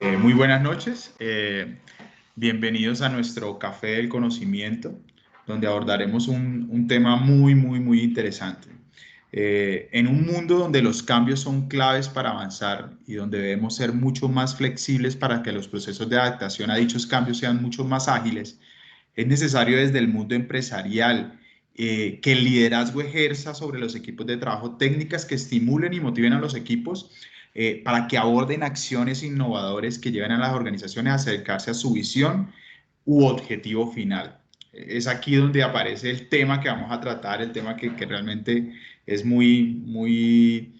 Muy buenas noches, bienvenidos a nuestro Café del Conocimiento, donde abordaremos un tema muy interesante. En un mundo donde los cambios son claves para avanzar y donde debemos ser mucho más flexibles para que los procesos de adaptación a dichos cambios sean mucho más ágiles, es necesario desde el mundo empresarial que el liderazgo ejerza sobre los equipos de trabajo técnicas que estimulen y motiven a los equipos para que aborden acciones innovadoras que lleven a las organizaciones a acercarse a su visión u objetivo final. Es aquí donde aparece el tema que vamos a tratar, el tema que realmente es muy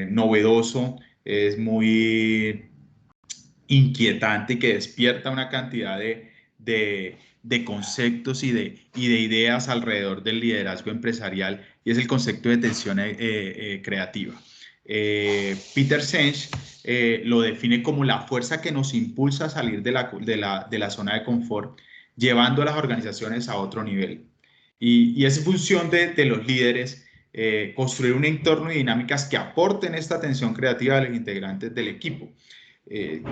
novedoso, es muy inquietante y que despierta una cantidad de conceptos y de ideas alrededor del liderazgo empresarial, y es el concepto de tensión creativa. Peter Senge lo define como la fuerza que nos impulsa a salir de la zona de confort, llevando a las organizaciones a otro nivel. Y es función de los líderes construir un entorno y dinámicas que aporten esta tensión creativa a los integrantes del equipo. Eh,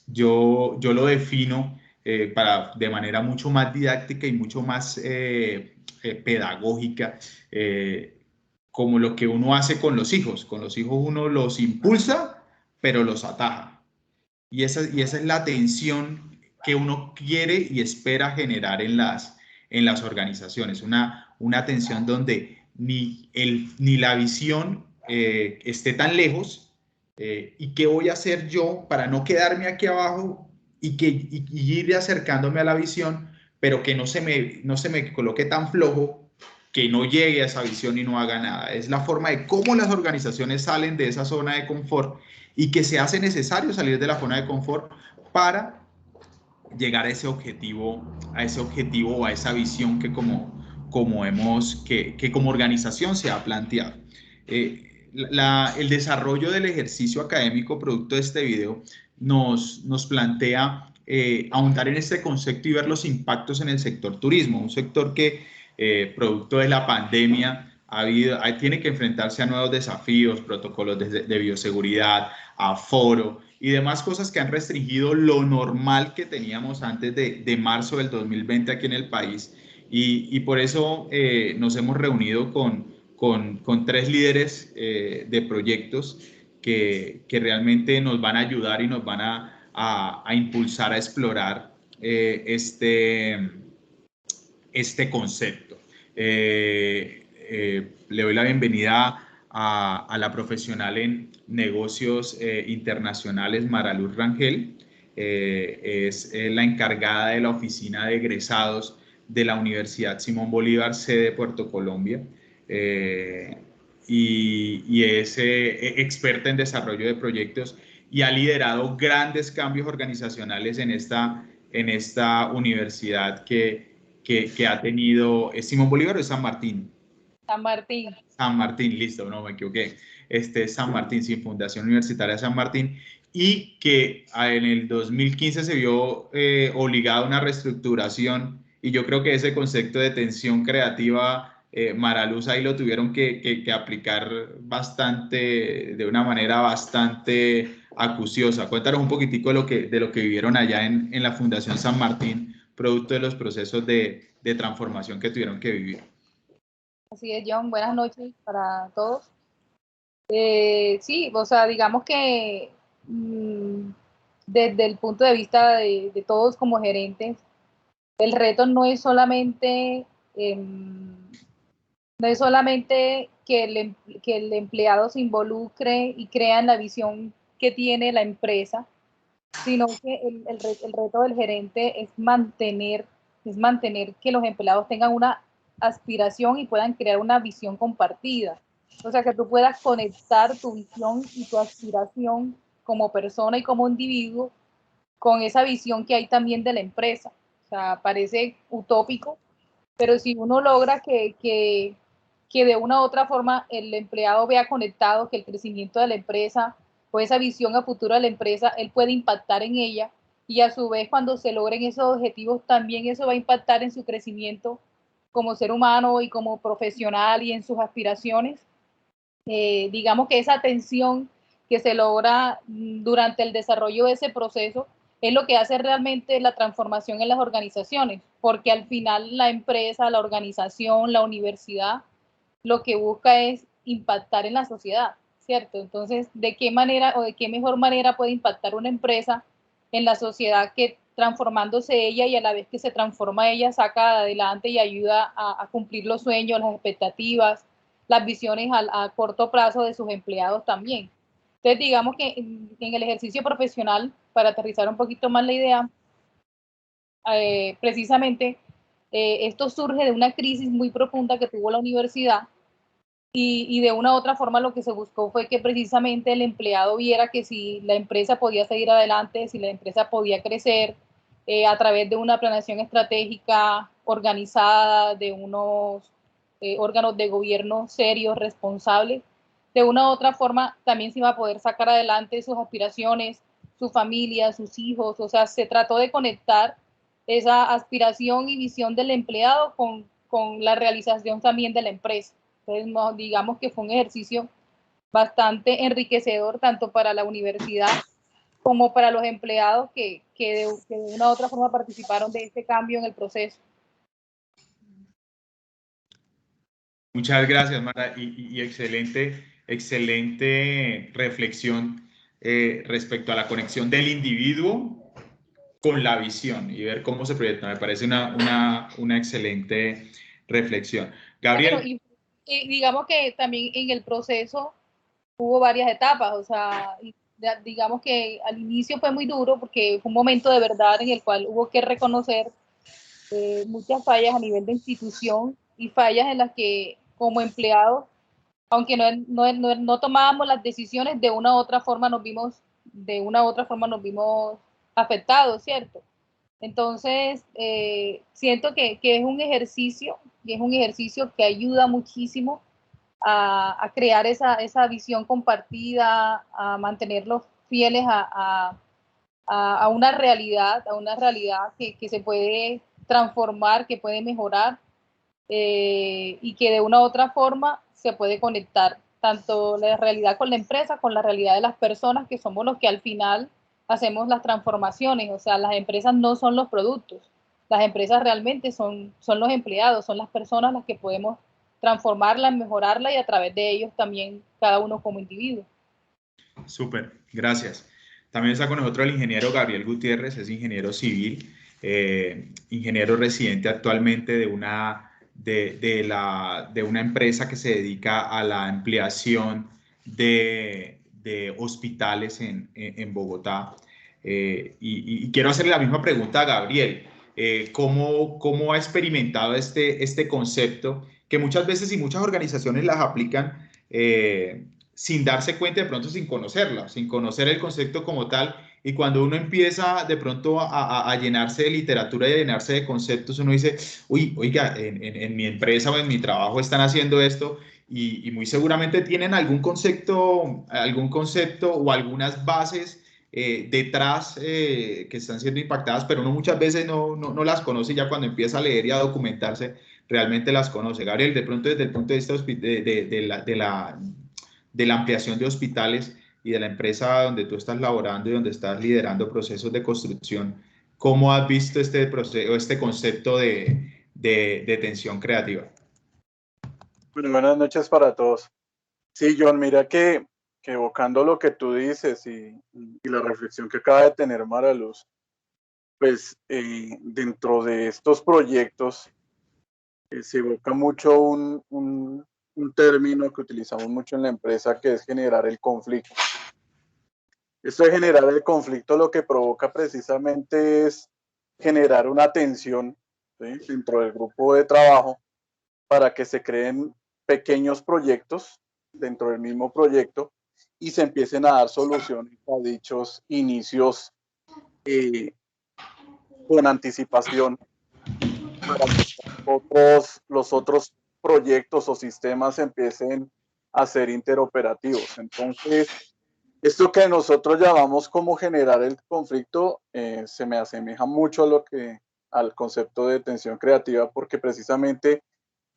yo lo defino de manera mucho más didáctica y mucho más pedagógica, como lo que uno hace con los hijos. Con los hijos uno los impulsa, pero los ataja. Y esa es la tensión que uno quiere y espera generar en las organizaciones. Una tensión donde ni la visión esté tan lejos, y qué voy a hacer yo para no quedarme aquí abajo y ir acercándome a la visión, pero que no se me coloque tan flojo que no llegue a esa visión y no haga nada. Es la forma de cómo las organizaciones salen de esa zona de confort y que se hace necesario salir de la zona de confort para llegar a ese objetivo o a esa visión que como organización se ha planteado. El desarrollo del ejercicio académico producto de este video nos plantea ahondar en este concepto y ver los impactos en el sector turismo, un sector que producto de la pandemia tiene que enfrentarse a nuevos desafíos, protocolos de bioseguridad, aforo y demás cosas que han restringido lo normal que teníamos antes de marzo del 2020 aquí en el país. Y por eso nos hemos reunido con tres líderes de proyectos que realmente nos van a ayudar y nos van a impulsar a explorar este concepto. Le doy la bienvenida a la profesional en negocios internacionales, Maraluz Rangel. Es la encargada de la oficina de egresados de la Universidad Simón Bolívar, sede Puerto Colombia. Y es experta en desarrollo de proyectos y ha liderado grandes cambios organizacionales en esta universidad que ha tenido. ¿Es Simón Bolívar o es San Martín? San Martín. San Martín, listo, no me equivoqué. San Martín, sí, Fundación Universitaria San Martín, y que en el 2015 se vio obligada a una reestructuración, y yo creo que ese concepto de tensión creativa, Maraluz, ahí lo tuvieron que aplicar de una manera bastante acuciosa. Cuéntanos un poquitico de lo que vivieron allá en la Fundación San Martín, producto de los procesos de transformación que tuvieron que vivir. Así es, John. Buenas noches para todos. Sí, o sea, digamos que desde el punto de vista de todos como gerentes, el reto no es solamente que el empleado se involucre y crea en la visión que tiene la empresa, sino que el reto del gerente es mantener que los empleados tengan una aspiración y puedan crear una visión compartida. O sea, que tú puedas conectar tu visión y tu aspiración como persona y como individuo con esa visión que hay también de la empresa. O sea, parece utópico, pero si uno logra que de una u otra forma el empleado vea conectado que el crecimiento de la empresa o esa visión a futuro de la empresa, él puede impactar en ella, y a su vez cuando se logren esos objetivos también eso va a impactar en su crecimiento como ser humano y como profesional y en sus aspiraciones. Digamos que esa tensión que se logra durante el desarrollo de ese proceso es lo que hace realmente la transformación en las organizaciones, porque al final la empresa, la organización, la universidad, lo que busca es impactar en la sociedad, ¿cierto? Entonces, ¿de qué manera o de qué mejor manera puede impactar una empresa en la sociedad que transformándose ella y a la vez que se transforma ella saca adelante y ayuda a cumplir los sueños, las expectativas, las visiones a corto plazo de sus empleados también? Entonces, digamos que en el ejercicio profesional, para aterrizar un poquito más la idea, precisamente esto surge de una crisis muy profunda que tuvo la universidad y de una u otra forma lo que se buscó fue que precisamente el empleado viera que si la empresa podía seguir adelante, si la empresa podía crecer a través de una planeación estratégica organizada, de unos órganos de gobierno serios, responsables, de una u otra forma también se iba a poder sacar adelante sus aspiraciones, su familia, sus hijos. O sea, se trató de conectar esa aspiración y visión del empleado con la realización también de la empresa. Entonces, no, digamos que fue un ejercicio bastante enriquecedor tanto para la universidad como para los empleados que de una u otra forma participaron de este cambio en el proceso. Muchas gracias, Mara, y excelente, excelente reflexión respecto a la conexión del individuo con la visión y ver cómo se proyecta. Me parece una excelente reflexión. Bueno, Gabriel. y digamos que también en el proceso hubo varias etapas, o sea, digamos que al inicio fue muy duro porque fue un momento de verdad en el cual hubo que reconocer muchas fallas a nivel de institución y fallas en las que como empleados, aunque no tomábamos las decisiones, de una u otra forma nos vimos afectados, ¿cierto? Entonces, siento que es un ejercicio que ayuda muchísimo a crear esa visión compartida, a mantenerlos fieles a una realidad, que se puede transformar, que puede mejorar y que de una u otra forma se puede conectar tanto la realidad con la empresa, con la realidad de las personas, que somos los que al final hacemos las transformaciones. O sea, las empresas no son los productos, las empresas realmente son los empleados, son las personas las que podemos transformarla, mejorarla y a través de ellos también cada uno como individuo. Súper, gracias. También está con nosotros el ingeniero Gabriel Gutiérrez, es ingeniero civil, ingeniero residente actualmente de una empresa que se dedica a la ampliación de hospitales en Bogotá. Y quiero hacerle la misma pregunta a Gabriel. ¿Cómo ha experimentado este concepto que muchas veces y muchas organizaciones las aplican? Sin darse cuenta, de pronto sin conocerla, sin conocer el concepto como tal. Y cuando uno empieza de pronto a llenarse de literatura y a llenarse de conceptos, uno dice, uy, oiga, en mi empresa o en mi trabajo están haciendo esto y muy seguramente tienen algún concepto o algunas bases detrás que están siendo impactadas, pero uno muchas veces no las conoce, y ya cuando empieza a leer y a documentarse, realmente las conoce. Gabriel, de pronto desde el punto de vista de la ampliación de hospitales y de la empresa donde tú estás laborando y donde estás liderando procesos de construcción, ¿cómo has visto este proceso, este concepto de tensión creativa? Bueno, buenas noches para todos. Sí, John, mira que evocando lo que tú dices y la reflexión que acaba de tener Mara Luz, pues dentro de estos proyectos se evoca mucho un término que utilizamos mucho en la empresa, que es generar el conflicto. Esto de generar el conflicto lo que provoca precisamente es generar una tensión, ¿sí?, dentro del grupo de trabajo para que se creen pequeños proyectos dentro del mismo proyecto y se empiecen a dar soluciones a dichos inicios con anticipación para que los otros proyectos o sistemas empiecen a ser interoperativos. Entonces, esto que nosotros llamamos como generar el conflicto se me asemeja mucho al concepto de tensión creativa, porque precisamente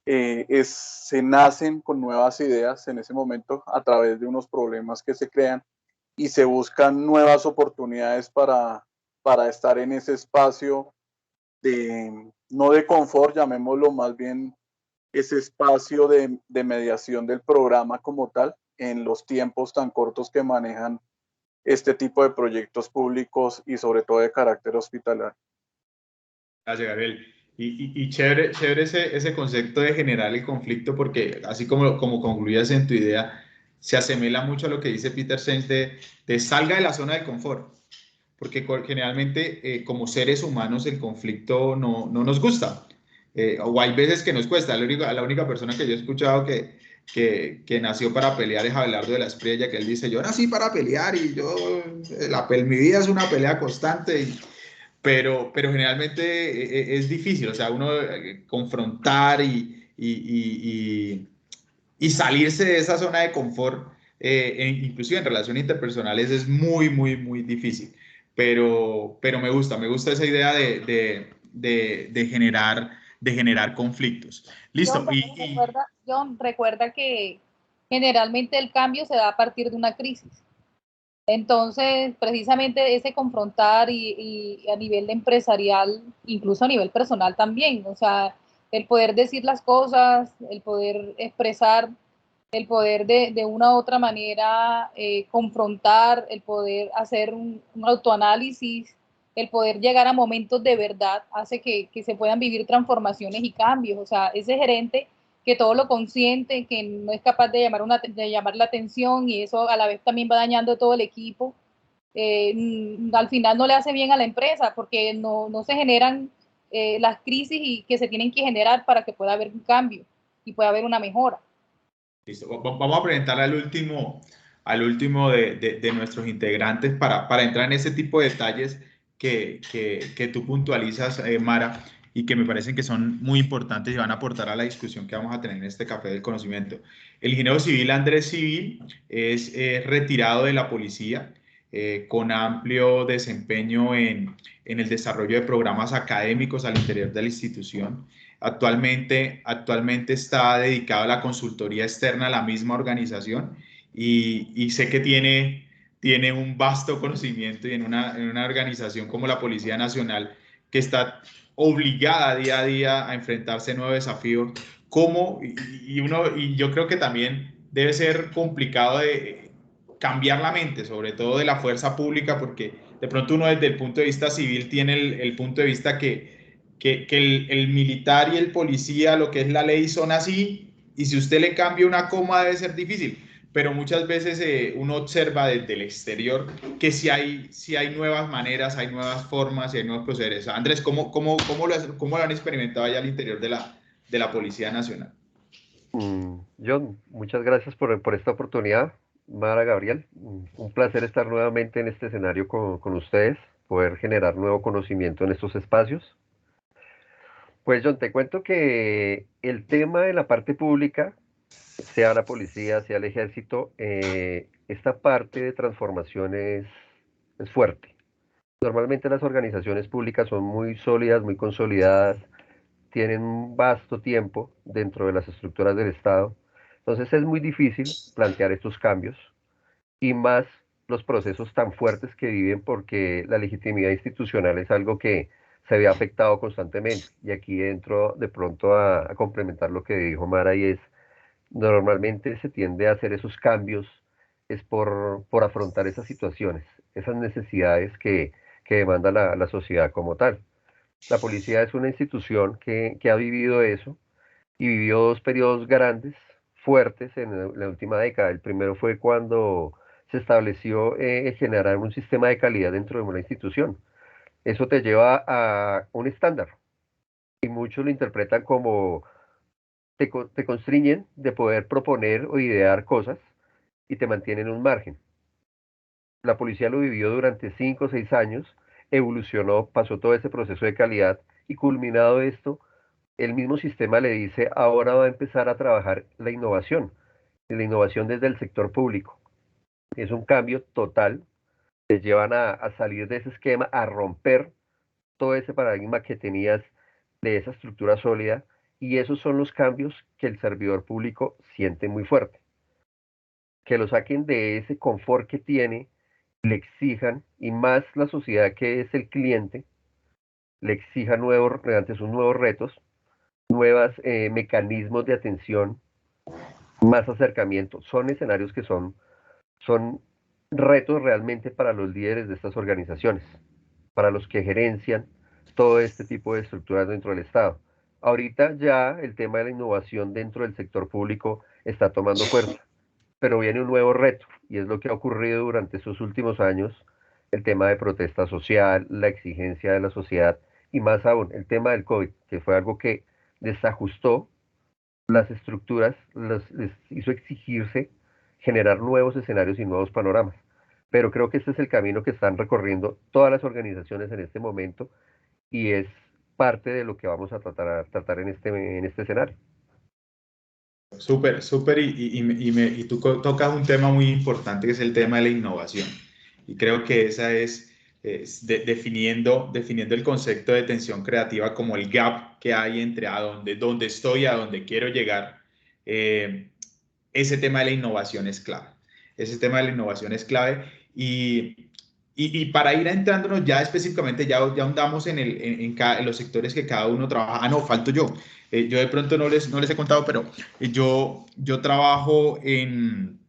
se nacen con nuevas ideas en ese momento a través de unos problemas que se crean y se buscan nuevas oportunidades para estar en ese espacio no de confort, llamémoslo más bien ese espacio de mediación del programa como tal, en los tiempos tan cortos que manejan este tipo de proyectos públicos y sobre todo de carácter hospitalario. Gracias, Gabriel. Y chévere, chévere ese concepto de generar el conflicto, porque así como concluías en tu idea, se asemeja mucho a lo que dice Peter Senge de salga de la zona de confort, porque generalmente como seres humanos el conflicto no nos gusta, o hay veces que nos cuesta. La única persona que yo he escuchado que nació para pelear es Abelardo de la Espriella, que él dice, yo nací para pelear y mi vida es una pelea constante. Pero generalmente es difícil, o sea, uno confrontar y salirse de esa zona de confort, inclusive en relaciones interpersonales, es muy, muy, muy difícil. Pero me gusta esa idea de generar conflictos. Listo. John, recuerda que generalmente el cambio se da a partir de una crisis. Entonces, precisamente ese confrontar y a nivel empresarial, incluso a nivel personal también, o sea, el poder decir las cosas, el poder expresar, el poder de una u otra manera confrontar, el poder hacer un autoanálisis, el poder llegar a momentos de verdad, hace que se puedan vivir transformaciones y cambios. O sea, ese gerente que todo lo consiente, que no es capaz de llamar la atención y eso a la vez también va dañando todo el equipo, al final no le hace bien a la empresa porque no se generan las crisis y que se tienen que generar para que pueda haber un cambio y pueda haber una mejora. Listo. Vamos a presentar al último de nuestros integrantes para entrar en ese tipo de detalles que tú puntualizas, Mara, y que me parecen que son muy importantes y van a aportar a la discusión que vamos a tener en este Café del Conocimiento. El ingeniero civil Andrés Civil es retirado de la policía con amplio desempeño en el desarrollo de programas académicos al interior de la institución. Actualmente está dedicado a la consultoría externa a la misma organización y sé que tiene un vasto conocimiento y en una organización como la Policía Nacional que está obligada día a día a enfrentarse a nuevos desafíos. Y yo creo que también debe ser complicado de cambiar la mente, sobre todo de la fuerza pública, porque de pronto uno desde el punto de vista civil tiene el punto de vista que el militar y el policía, lo que es la ley, son así, y si usted le cambia una coma debe ser difícil, pero muchas veces uno observa desde el exterior que si hay nuevas maneras, hay nuevas formas y hay nuevos procederes. Andrés, ¿cómo lo han experimentado allá al interior de la Policía Nacional? John, muchas gracias por esta oportunidad. Mara, Gabriel, un placer estar nuevamente en este escenario con ustedes, poder generar nuevo conocimiento en estos espacios. Pues John, te cuento que el tema de la parte pública, sea la policía, sea el ejército, esta parte de transformación es fuerte. Normalmente las organizaciones públicas son muy sólidas, muy consolidadas, tienen un vasto tiempo dentro de las estructuras del Estado. Entonces es muy difícil plantear estos cambios y más los procesos tan fuertes que viven porque la legitimidad institucional es algo que se ve afectado constantemente. Y aquí entro de pronto a complementar lo que dijo Mara y es, normalmente se tiende a hacer esos cambios es por afrontar esas situaciones, esas necesidades que demanda la sociedad como tal. La policía es una institución que ha vivido eso y vivió dos periodos grandes, fuertes en la última década. El primero fue cuando se estableció generar un sistema de calidad dentro de una institución. Eso te lleva a un estándar y muchos lo interpretan como te constriñen de poder proponer o idear cosas y te mantienen un margen. La policía lo vivió durante 5 o 6 años, evolucionó, pasó todo ese proceso de calidad y culminado esto, el mismo sistema le dice, ahora va a empezar a trabajar la innovación desde el sector público. Es un cambio total, te llevan a salir de ese esquema, a romper todo ese paradigma que tenías de esa estructura sólida, y esos son los cambios que el servidor público siente muy fuerte. Que lo saquen de ese confort que tiene le exijan, y más la sociedad que es el cliente, le exija ante sus nuevos retos, nuevos mecanismos de atención, más acercamiento. Son escenarios que son retos realmente para los líderes de estas organizaciones, para los que gerencian todo este tipo de estructuras dentro del Estado. Ahorita ya el tema de la innovación dentro del sector público está tomando fuerza, pero viene un nuevo reto, y es lo que ha ocurrido durante estos últimos años, el tema de protesta social, la exigencia de la sociedad, y más aún, el tema del COVID, que fue algo que desajustó las estructuras, les hizo exigirse generar nuevos escenarios y nuevos panoramas. Pero creo que este es el camino que están recorriendo todas las organizaciones en este momento, y es parte de lo que vamos a tratar en este escenario. Súper, súper, y tú tocas un tema muy importante que es el tema de la innovación. Y creo que esa es definiendo el concepto de tensión creativa como el gap que hay entre donde estoy, a donde quiero llegar. Ese tema de la innovación es clave. Ese tema de la innovación es clave. Y para ir entrándonos ya específicamente, ya ahondamos en los sectores que cada uno trabaja. Ah, no, falto yo. Yo de pronto no les he contado, pero yo trabajo en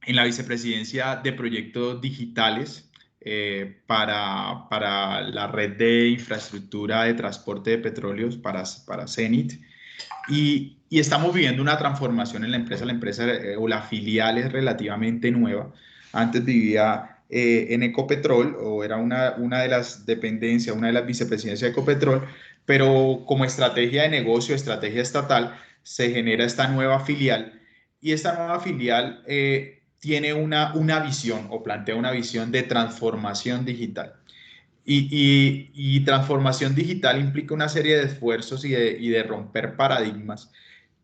la vicepresidencia de proyectos digitales para la red de infraestructura de transporte de petróleos para Cenit. Y estamos viviendo una transformación en la empresa o la filial es relativamente nueva. Antes vivía en Ecopetrol, o era una de las dependencias, una de las vicepresidencias de Ecopetrol, pero como estrategia de negocio, estrategia estatal, se genera esta nueva filial, y esta nueva filial tiene una visión, o plantea una visión de transformación digital. Y transformación digital implica una serie de esfuerzos y de romper paradigmas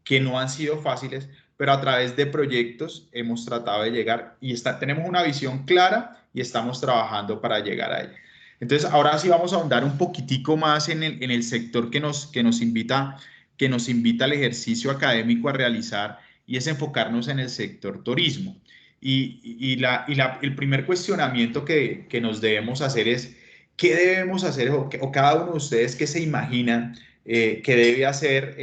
que no han sido fáciles, pero a través de proyectos hemos tratado de llegar, y tenemos una visión clara y estamos trabajando para llegar a ella. Entonces, ahora sí vamos a ahondar un poquitico más en el sector que nos invita al ejercicio académico a realizar, y es enfocarnos en el sector turismo. El primer cuestionamiento que nos debemos hacer es: ¿qué debemos hacer, o cada uno de ustedes qué se imaginan que debe hacer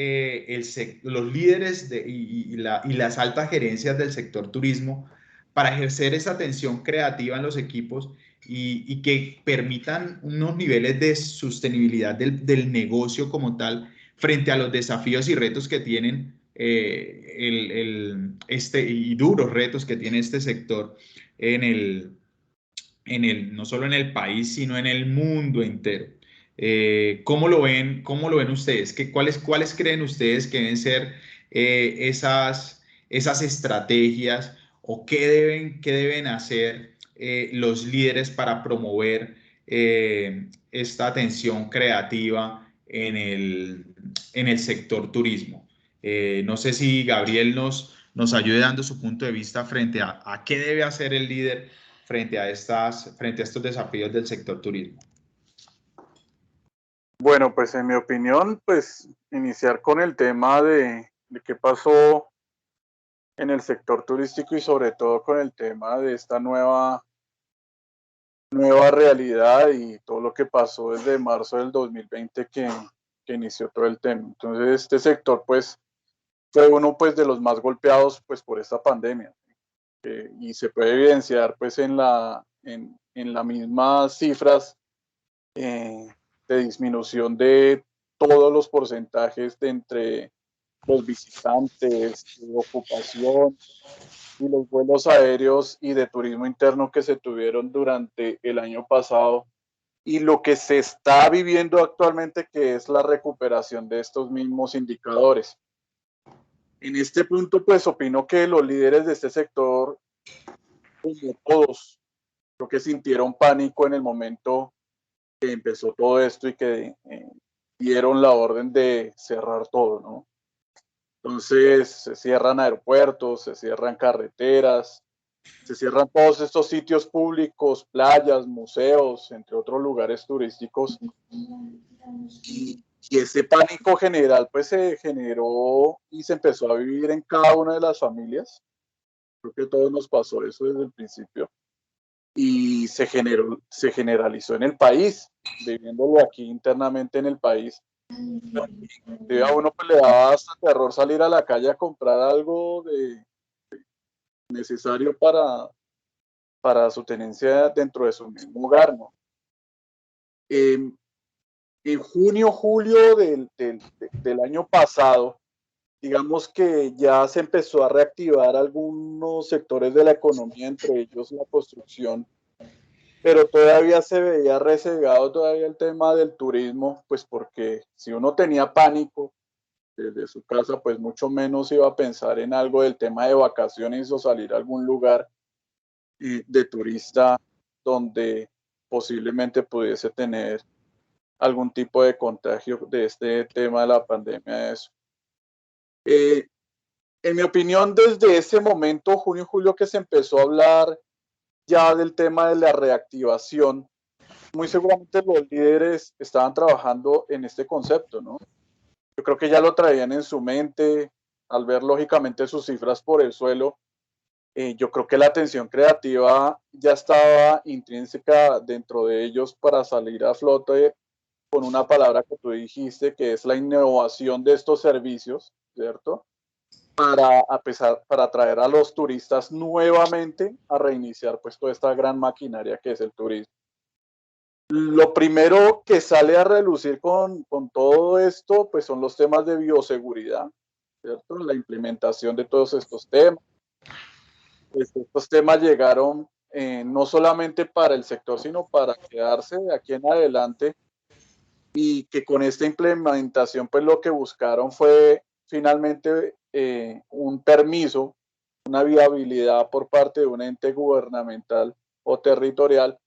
los líderes y las altas gerencias del sector turismo para ejercer esa atención creativa en los equipos y que permitan unos niveles de sostenibilidad del negocio como tal frente a los desafíos y retos que tienen y duros retos que tiene este sector no solo en el país, sino en el mundo entero? ¿Cómo lo ven? ¿Cómo lo ven ustedes? ¿Cuáles creen ustedes que deben ser esas estrategias, o qué deben hacer los líderes para promover esta atención creativa en el sector turismo? No sé si Gabriel nos ayude dando su punto de vista frente a qué debe hacer el líder frente a estos desafíos del sector turismo. Bueno, pues en mi opinión, pues iniciar con el tema de qué pasó en el sector turístico, y sobre todo con el tema de esta nueva realidad y todo lo que pasó desde marzo del 2020 que inició todo el tema. Entonces, este sector pues fue uno pues de los más golpeados pues por esta pandemia, y se puede evidenciar pues en las mismas cifras de disminución de todos los porcentajes de entre los visitantes, de ocupación y los vuelos aéreos y de turismo interno que se tuvieron durante el año pasado, y lo que se está viviendo actualmente, que es la recuperación de estos mismos indicadores. En este punto, pues opino que los líderes de este sector, como todos, creo que sintieron pánico en el momento que empezó todo esto y que dieron la orden de cerrar todo, ¿no? Entonces se cierran aeropuertos, se cierran carreteras, se cierran todos estos sitios públicos, playas, museos, entre otros lugares turísticos. Y ese pánico general pues se generó y se empezó a vivir en cada una de las familias. Creo que a todos nos pasó eso desde el principio. y se generalizó en el país, viviéndolo aquí internamente en el país. A uno pues, le daba hasta terror salir a la calle a comprar algo necesario para su tenencia dentro de su mismo hogar, ¿no? En junio, julio del año pasado, digamos que ya se empezó a reactivar algunos sectores de la economía, entre ellos la construcción, pero todavía se veía rezagado todavía el tema del turismo, pues porque si uno tenía pánico desde su casa, pues mucho menos iba a pensar en algo del tema de vacaciones o salir a algún lugar de turista donde posiblemente pudiese tener algún tipo de contagio de este tema de la pandemia. Eso. En mi opinión, desde ese momento, junio, julio, que se empezó a hablar ya del tema de la reactivación, muy seguramente los líderes estaban trabajando en este concepto, ¿no? Yo creo que ya lo traían en su mente, al ver lógicamente sus cifras por el suelo. Yo creo que la atención creativa ya estaba intrínseca dentro de ellos para salir a flote con una palabra que tú dijiste, que es la innovación de estos servicios, ¿cierto? Para atraer a los turistas nuevamente a reiniciar pues toda esta gran maquinaria que es el turismo. Lo primero que sale a relucir con todo esto pues son los temas de bioseguridad, ¿cierto? La implementación de todos estos temas. Pues estos temas llegaron no solamente para el sector, sino para quedarse de aquí en adelante, y que con esta implementación pues lo que buscaron fue finalmente un permiso, una viabilidad por parte de un ente gubernamental o territorial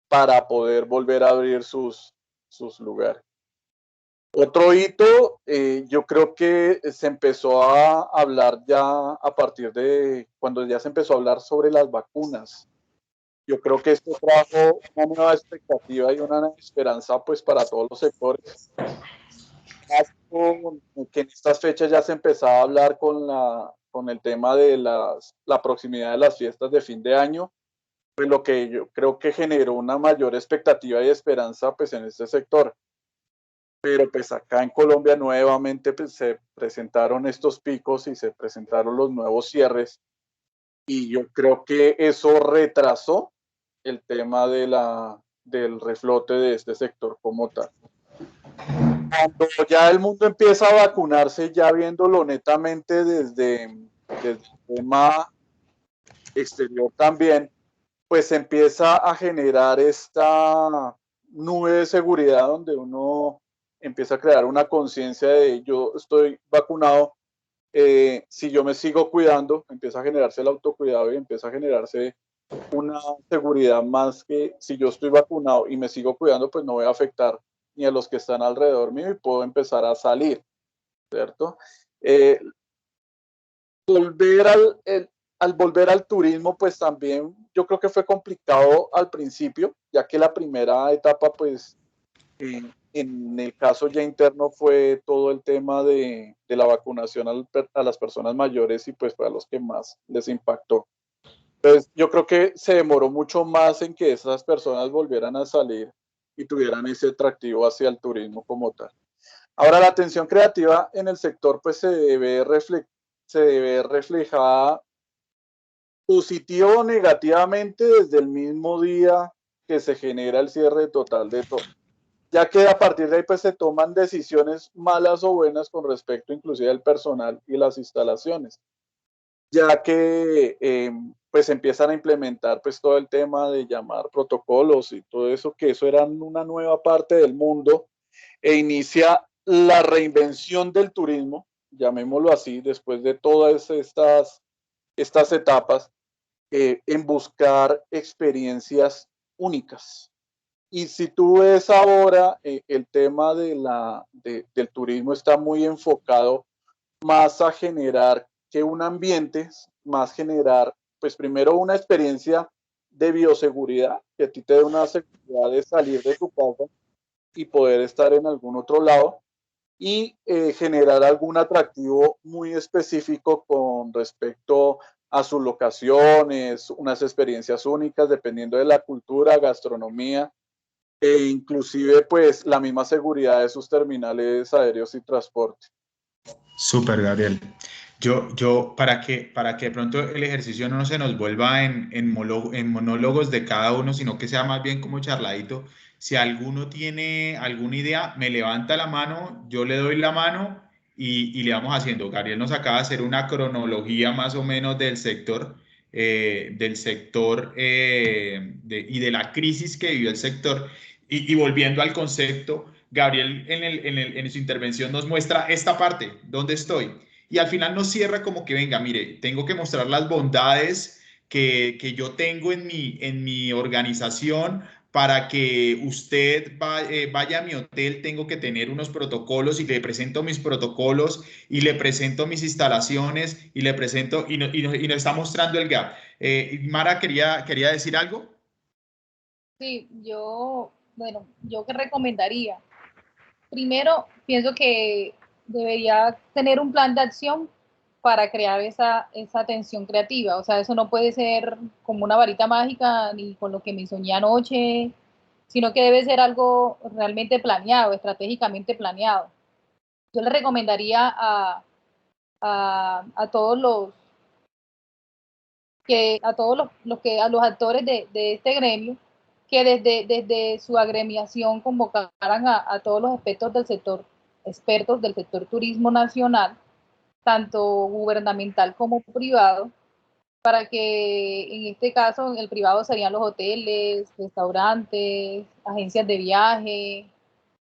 para poder volver a abrir sus lugares. Otro hito, yo creo que se empezó a hablar ya a partir de cuando ya se empezó a hablar sobre las vacunas. Yo creo que esto trajo una nueva expectativa y una nueva esperanza pues para todos los sectores. Que en estas fechas ya se empezaba a hablar con el tema de la proximidad de las fiestas de fin de año, pues lo que yo creo que generó una mayor expectativa y esperanza pues en este sector. Pero pues acá en Colombia nuevamente pues, se presentaron estos picos y se presentaron los nuevos cierres, y yo creo que eso retrasó el tema del reflote de este sector como tal. Cuando ya el mundo empieza a vacunarse, ya viéndolo netamente desde el tema exterior también, pues empieza a generar esta nube de seguridad donde uno empieza a crear una conciencia de yo estoy vacunado, si yo me sigo cuidando, empieza a generarse el autocuidado y empieza a generarse una seguridad más que si yo estoy vacunado y me sigo cuidando, pues no voy a afectar ni a los que están alrededor mío y puedo empezar a salir, ¿cierto? Al volver al turismo, pues también yo creo que fue complicado al principio, ya que la primera etapa, pues en el caso ya interno fue todo el tema de la vacunación a las personas mayores, y pues fue a los que más les impactó. Entonces, yo creo que se demoró mucho más en que esas personas volvieran a salir y tuvieran ese atractivo hacia el turismo como tal. Ahora, la atención creativa en el sector pues se debe reflejada positivo o negativamente desde el mismo día que se genera el cierre total de todo, ya que a partir de ahí pues se toman decisiones malas o buenas con respecto inclusive al personal y las instalaciones, ya que pues empiezan a implementar pues todo el tema de llamar protocolos y todo eso, que eso era una nueva parte del mundo, e inicia la reinvención del turismo, llamémoslo así, después de todas estas etapas, en buscar experiencias únicas. Y si tú ves ahora, el tema del turismo está muy enfocado más a generar que un ambiente, más generar, pues primero una experiencia de bioseguridad, que a ti te dé una seguridad de salir de tu casa y poder estar en algún otro lado, y generar algún atractivo muy específico con respecto a sus locaciones, unas experiencias únicas dependiendo de la cultura, gastronomía e inclusive pues la misma seguridad de sus terminales aéreos y transporte. Súper, Gabriel. Para que de pronto el ejercicio no se nos vuelva en monólogos de cada uno, sino que sea más bien como charladito. Si alguno tiene alguna idea, me levanta la mano, yo le doy la mano y le vamos haciendo. Gabriel nos acaba de hacer una cronología más o menos y de la crisis que vivió el sector. Y volviendo al concepto, Gabriel en su intervención nos muestra esta parte, ¿dónde estoy? Y al final nos cierra como que, venga, mire, tengo que mostrar las bondades que yo tengo en mi organización. Para que usted vaya a mi hotel, tengo que tener unos protocolos y le presento mis protocolos y le presento mis instalaciones y le presento y nos está mostrando el gap. Mara, quería decir algo. Sí, bueno, yo qué recomendaría. Primero, pienso que debería tener un plan de acción para crear esa tensión creativa. O sea, eso no puede ser como una varita mágica ni con lo que me soñé anoche, sino que debe ser algo realmente planeado, estratégicamente planeado. Yo le recomendaría a todos a los actores de este gremio que desde su agremiación convocaran a todos los expertos del sector turismo nacional, tanto gubernamental como privado, para que en este caso el privado serían los hoteles, restaurantes, agencias de viaje,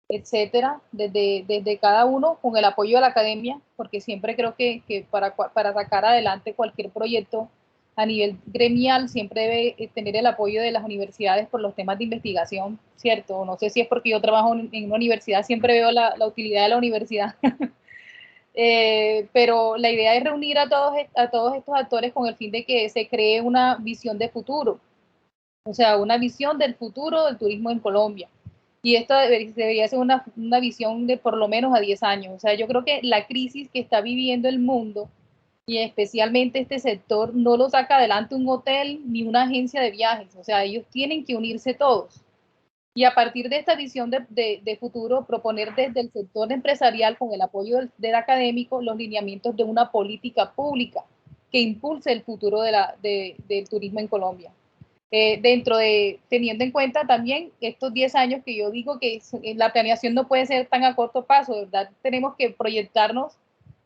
etcétera, desde cada uno con el apoyo de la academia, porque siempre creo que para sacar adelante cualquier proyecto a nivel gremial siempre debe tener el apoyo de las universidades por los temas de investigación, ¿cierto? No sé si es porque yo trabajo en una universidad, siempre veo la utilidad de la universidad. Pero la idea es reunir a todos estos actores con el fin de que se cree una visión de futuro, o sea, una visión del futuro del turismo en Colombia. Y esto debería ser una visión de por lo menos a 10 años. O sea, yo creo que la crisis que está viviendo el mundo y especialmente este sector no lo saca adelante un hotel ni una agencia de viajes. O sea, ellos tienen que unirse todos. Y a partir de esta visión de futuro, proponer desde el sector empresarial, con el apoyo del académico, los lineamientos de una política pública que impulse el futuro del turismo en Colombia. Teniendo en cuenta también estos 10 años que yo digo que la planeación no puede ser tan a corto plazo, ¿verdad? Tenemos que proyectarnos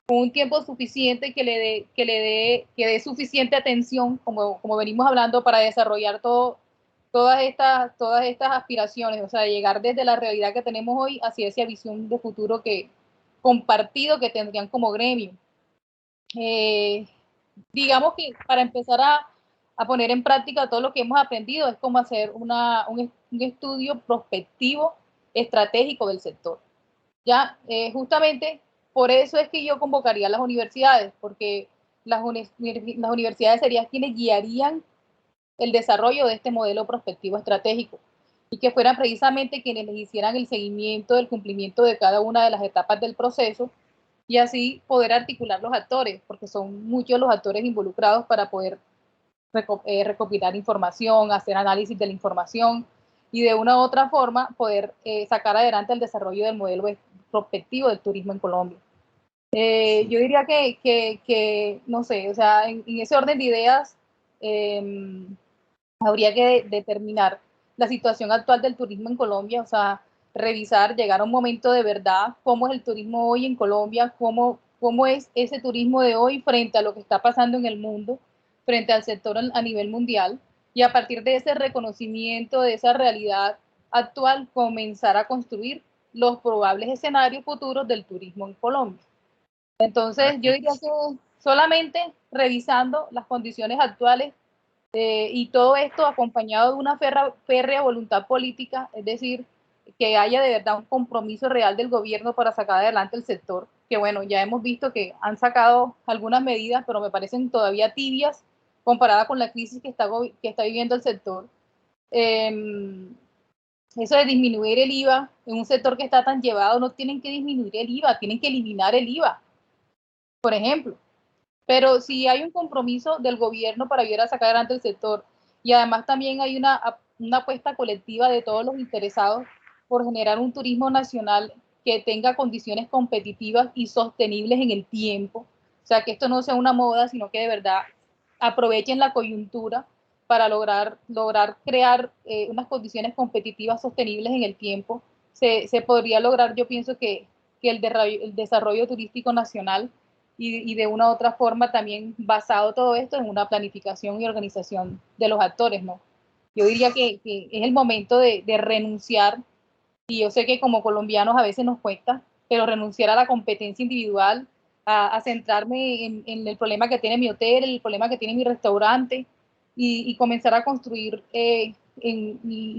con un tiempo suficiente que dé suficiente atención, como venimos hablando, para desarrollar todas estas aspiraciones, o sea, llegar desde la realidad que tenemos hoy hacia esa visión de futuro compartido que tendrían como gremio. Digamos que para empezar a poner en práctica todo lo que hemos aprendido es como hacer un estudio prospectivo estratégico del sector. Ya, justamente por eso es que yo convocaría a las universidades, porque las universidades serían quienes guiarían el desarrollo de este modelo prospectivo estratégico y que fueran precisamente quienes les hicieran el seguimiento del cumplimiento de cada una de las etapas del proceso y así poder articular los actores, porque son muchos los actores involucrados para poder recopilar información, hacer análisis de la información y de una u otra forma poder sacar adelante el desarrollo del modelo prospectivo del turismo en Colombia. Yo diría que, no sé, o sea, en ese orden de ideas, habría que determinar la situación actual del turismo en Colombia, o sea, revisar, llegar a un momento de verdad, cómo es el turismo hoy en Colombia, cómo es ese turismo de hoy frente a lo que está pasando en el mundo, frente al sector a nivel mundial, y a partir de ese reconocimiento de esa realidad actual, comenzar a construir los probables escenarios futuros del turismo en Colombia. Entonces, yo diría que solamente revisando las condiciones actuales y todo esto acompañado de una férrea voluntad política, es decir, que haya de verdad un compromiso real del gobierno para sacar adelante el sector, que bueno, ya hemos visto que han sacado algunas medidas, pero me parecen todavía tibias comparada con la crisis que está viviendo el sector. Eso de disminuir el IVA en un sector que está tan llevado, no tienen que disminuir el IVA, tienen que eliminar el IVA, por ejemplo. Pero si hay un compromiso del gobierno para ayudar a sacar adelante el sector, y además también hay una apuesta colectiva de todos los interesados por generar un turismo nacional que tenga condiciones competitivas y sostenibles en el tiempo. O sea, que esto no sea una moda, sino que de verdad aprovechen la coyuntura para lograr crear unas condiciones competitivas sostenibles en el tiempo. Se podría lograr, yo pienso que el desarrollo turístico nacional y de una u otra forma también basado todo esto en una planificación y organización de los actores, ¿no? Yo diría que es el momento de renunciar, y yo sé que como colombianos a veces nos cuesta, pero renunciar a la competencia individual, a centrarme en el problema que tiene mi hotel, el problema que tiene mi restaurante, y comenzar a construir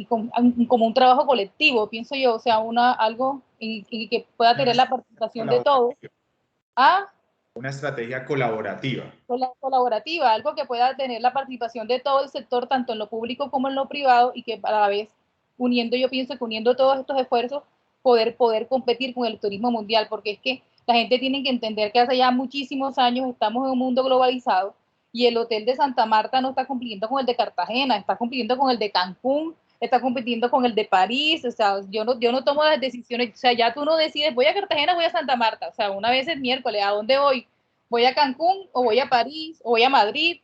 como un trabajo colectivo, pienso yo, o sea, algo en que pueda tener la participación de todos. Una estrategia colaborativa. Colaborativa, algo que pueda tener la participación de todo el sector, tanto en lo público como en lo privado, y que a la vez, yo pienso que uniendo todos estos esfuerzos, poder competir con el turismo mundial, porque es que la gente tiene que entender que hace ya muchísimos años estamos en un mundo globalizado, y el hotel de Santa Marta no está compitiendo con el de Cartagena, está compitiendo con el de Cancún, está compitiendo con el de París. O sea, yo no tomo las decisiones, o sea, ya tú no decides, voy a Cartagena, voy a Santa Marta, o sea, una vez es miércoles, ¿a dónde voy? ¿Voy a Cancún o voy a París o voy a Madrid?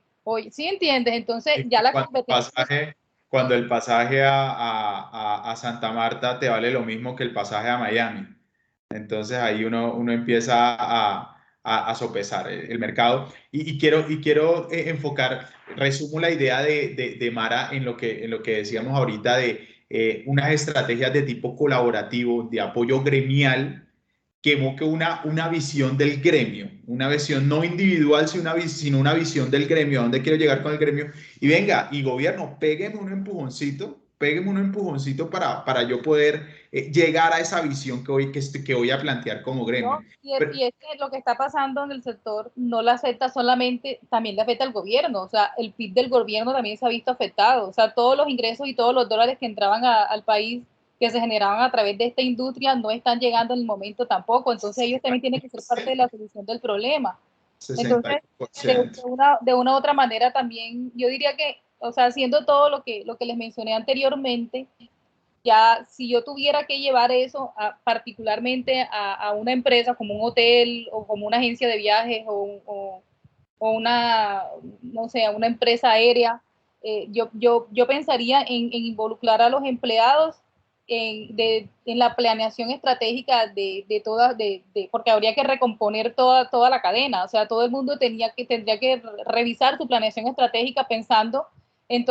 ¿Sí entiendes? Entonces ya la competencia... Cuando el pasaje a Santa Marta te vale lo mismo que el pasaje a Miami. Entonces ahí uno empieza a sopesar el mercado. Y quiero enfocar, resumo la idea de Mara en lo que decíamos ahorita de unas estrategias de tipo colaborativo, de apoyo gremial, que evoque una visión del gremio, una visión no individual, sino una visión del gremio, a dónde quiero llegar con el gremio. Y venga, y gobierno, pégueme un empujoncito para yo poder llegar a esa visión que voy a plantear como gremio. ¿No? Y es que lo que está pasando en el sector no la afecta solamente, también le afecta al gobierno. O sea, el PIB del gobierno también se ha visto afectado. O sea, todos los ingresos y todos los dólares que entraban al país, que se generaban a través de esta industria, no están llegando en el momento tampoco. Entonces ellos también tienen que ser parte de la solución del problema. Entonces, de una u otra manera también, yo diría que, o sea, haciendo todo lo que les mencioné anteriormente, ya si yo tuviera que llevar eso particularmente a una empresa como un hotel o como una agencia de viajes o una, no sé, una empresa aérea, yo pensaría en involucrar a los empleados en la planeación estratégica de todas, porque habría que recomponer toda la cadena. O sea, todo el mundo tendría que revisar su planeación estratégica pensando en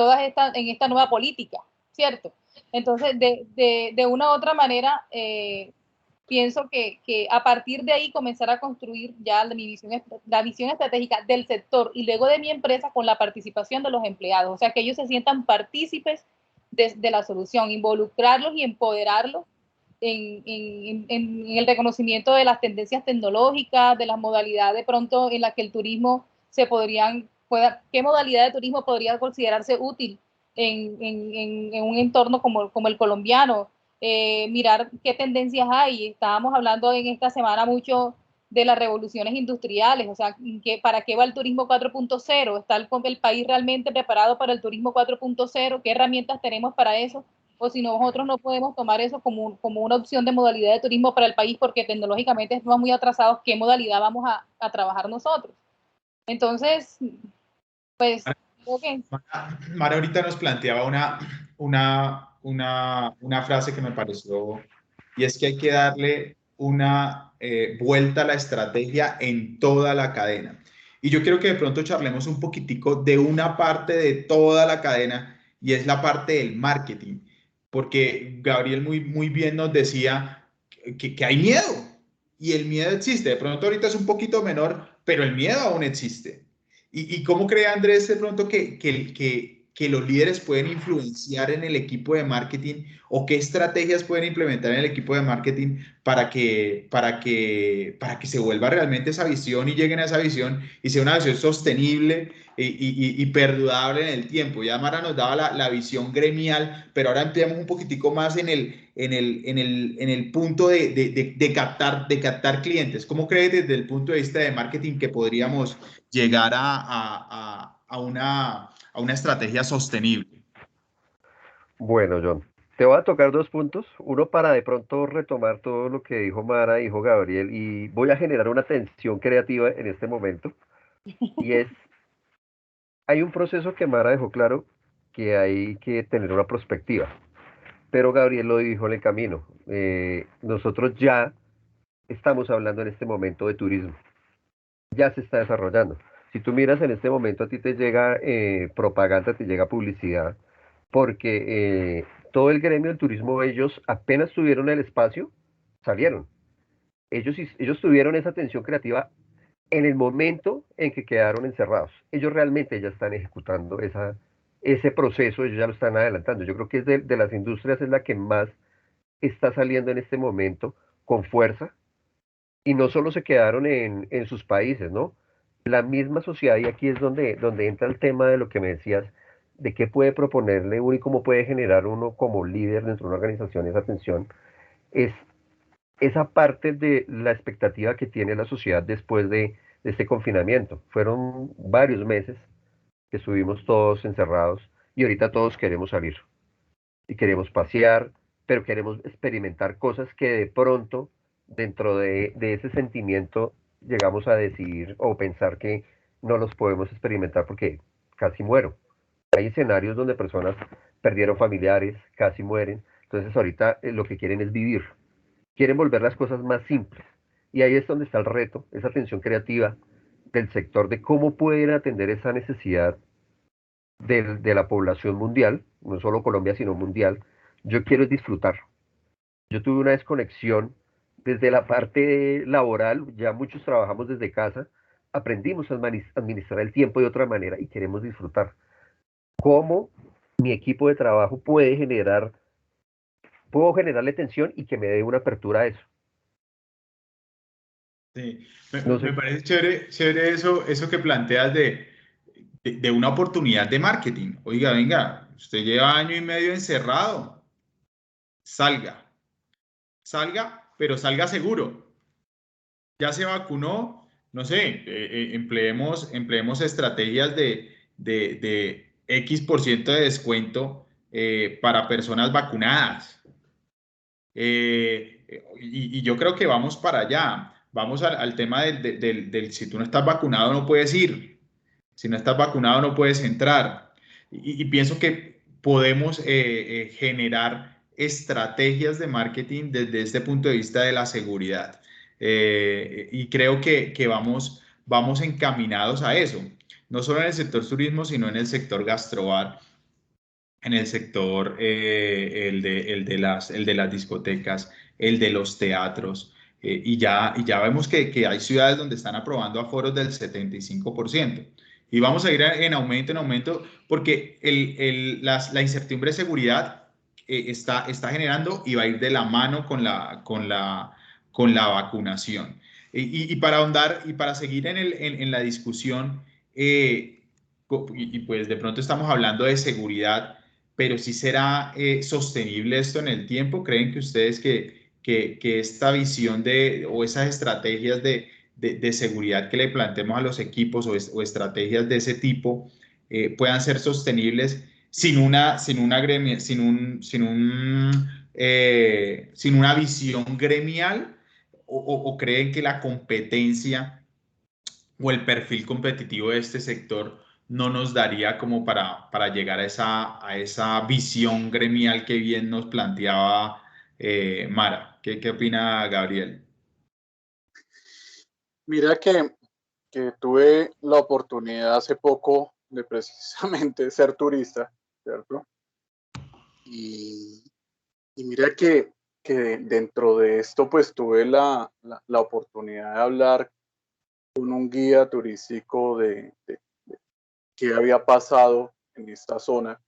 esta nueva política, ¿cierto? Entonces, de una u otra manera, pienso que a partir de ahí comenzar a construir ya la visión estratégica del sector y luego de mi empresa con la participación de los empleados. O sea, que ellos se sientan partícipes de la solución, involucrarlos y empoderarlos en el reconocimiento de las tendencias tecnológicas, de las modalidades de pronto en las que el turismo qué modalidad de turismo podría considerarse útil en un entorno como el colombiano, mirar qué tendencias hay. Estábamos hablando en esta semana mucho de las revoluciones industriales, o sea, ¿para qué va el turismo 4.0? ¿Está el país realmente preparado para el turismo 4.0? ¿Qué herramientas tenemos para eso? O si nosotros no podemos tomar eso como una opción de modalidad de turismo para el país porque tecnológicamente estamos muy atrasados, ¿qué modalidad vamos a trabajar nosotros? Entonces, pues... Okay. Mara ahorita nos planteaba una frase que me pareció, y es que hay que darle una vuelta a la estrategia en toda la cadena. Y yo quiero que de pronto charlemos un poquitico de una parte de toda la cadena, y es la parte del marketing, porque Gabriel muy bien nos decía que hay miedo, y el miedo existe. De pronto ahorita es un poquito menor, pero el miedo aún existe. ¿Y cómo cree Andrés de pronto que que los líderes pueden influenciar en el equipo de marketing o qué estrategias pueden implementar en el equipo de marketing para que se vuelva realmente esa visión y lleguen a esa visión y sea una visión sostenible y perdurable en el tiempo? Ya Mara nos daba la visión gremial, pero ahora ampliamos un poquitico más en el punto de captar clientes. ¿Cómo crees desde el punto de vista de marketing que podríamos llegar a una estrategia sostenible? Bueno, John, te voy a tocar dos puntos. Uno para de pronto retomar todo lo que dijo Mara, dijo Gabriel, y voy a generar una tensión creativa en este momento. Y es, hay un proceso que Mara dejó claro que hay que tener una perspectiva, pero Gabriel lo dijo en el camino. Nosotros ya estamos hablando en este momento de turismo, ya se está desarrollando. Si tú miras en este momento, a ti te llega propaganda, te llega publicidad, porque todo el gremio del turismo, ellos apenas tuvieron el espacio, salieron. Ellos tuvieron esa tensión creativa en el momento en que quedaron encerrados. Ellos realmente ya están ejecutando ese proceso, ellos ya lo están adelantando. Yo creo que es de las industrias es la que más está saliendo en este momento con fuerza y no solo se quedaron en sus países, ¿no? La misma sociedad, y aquí es donde entra el tema de lo que me decías, de qué puede proponerle uno y cómo puede generar uno como líder dentro de una organización esa atención, es esa parte de la expectativa que tiene la sociedad después de este confinamiento. Fueron varios meses que estuvimos todos encerrados y ahorita todos queremos salir y queremos pasear, pero queremos experimentar cosas que de pronto dentro de ese sentimiento llegamos a decidir o pensar que no los podemos experimentar porque casi muero. Hay escenarios donde personas perdieron familiares, casi mueren, entonces ahorita lo que quieren es vivir, quieren volver las cosas más simples. Y ahí es donde está el reto, esa atención creativa del sector de cómo pueden atender esa necesidad de la población mundial, no solo Colombia, sino mundial. Yo quiero disfrutar. Yo tuve una desconexión desde la parte laboral, ya muchos trabajamos desde casa, aprendimos a administrar el tiempo de otra manera y queremos disfrutar. ¿Cómo mi equipo de trabajo puedo generarle tensión y que me dé una apertura a eso? Sí, No me sé. parece chévere eso que planteas de una oportunidad de marketing. Oiga, venga, usted lleva año y medio encerrado, salga, pero salga seguro. Ya se vacunó, no sé, empleemos estrategias de X% de descuento para personas vacunadas. Y yo creo que vamos para allá. Vamos al tema del si tú no estás vacunado no puedes ir. Si no estás vacunado no puedes entrar. Y pienso que podemos generar estrategias de marketing desde este punto de vista de la seguridad. Y creo que vamos encaminados a eso. No solo en el sector turismo, sino en el sector gastrobar, en el sector, el de las discotecas, el de los teatros, y ya vemos que hay ciudades donde están aprobando aforos del 75%. Y vamos a ir en aumento, porque la incertidumbre de seguridad está generando y va a ir de la mano con la vacunación. Y para ahondar y para seguir en la discusión, y pues de pronto estamos hablando de seguridad, pero sí será sostenible esto en el tiempo. ¿Creen que ustedes que esta visión o esas estrategias de seguridad que le planteemos a los equipos o estrategias de ese tipo puedan ser sostenibles sin una visión gremial? ¿O creen que la competencia o el perfil competitivo de este sector no nos daría como para llegar a esa visión gremial que bien nos planteaba Mara? ¿Qué opina Gabriel? Mira que tuve la oportunidad hace poco de precisamente ser turista, ¿cierto? Y, y mira que dentro de esto pues tuve la oportunidad de hablar con un guía turístico de qué había pasado en esta zona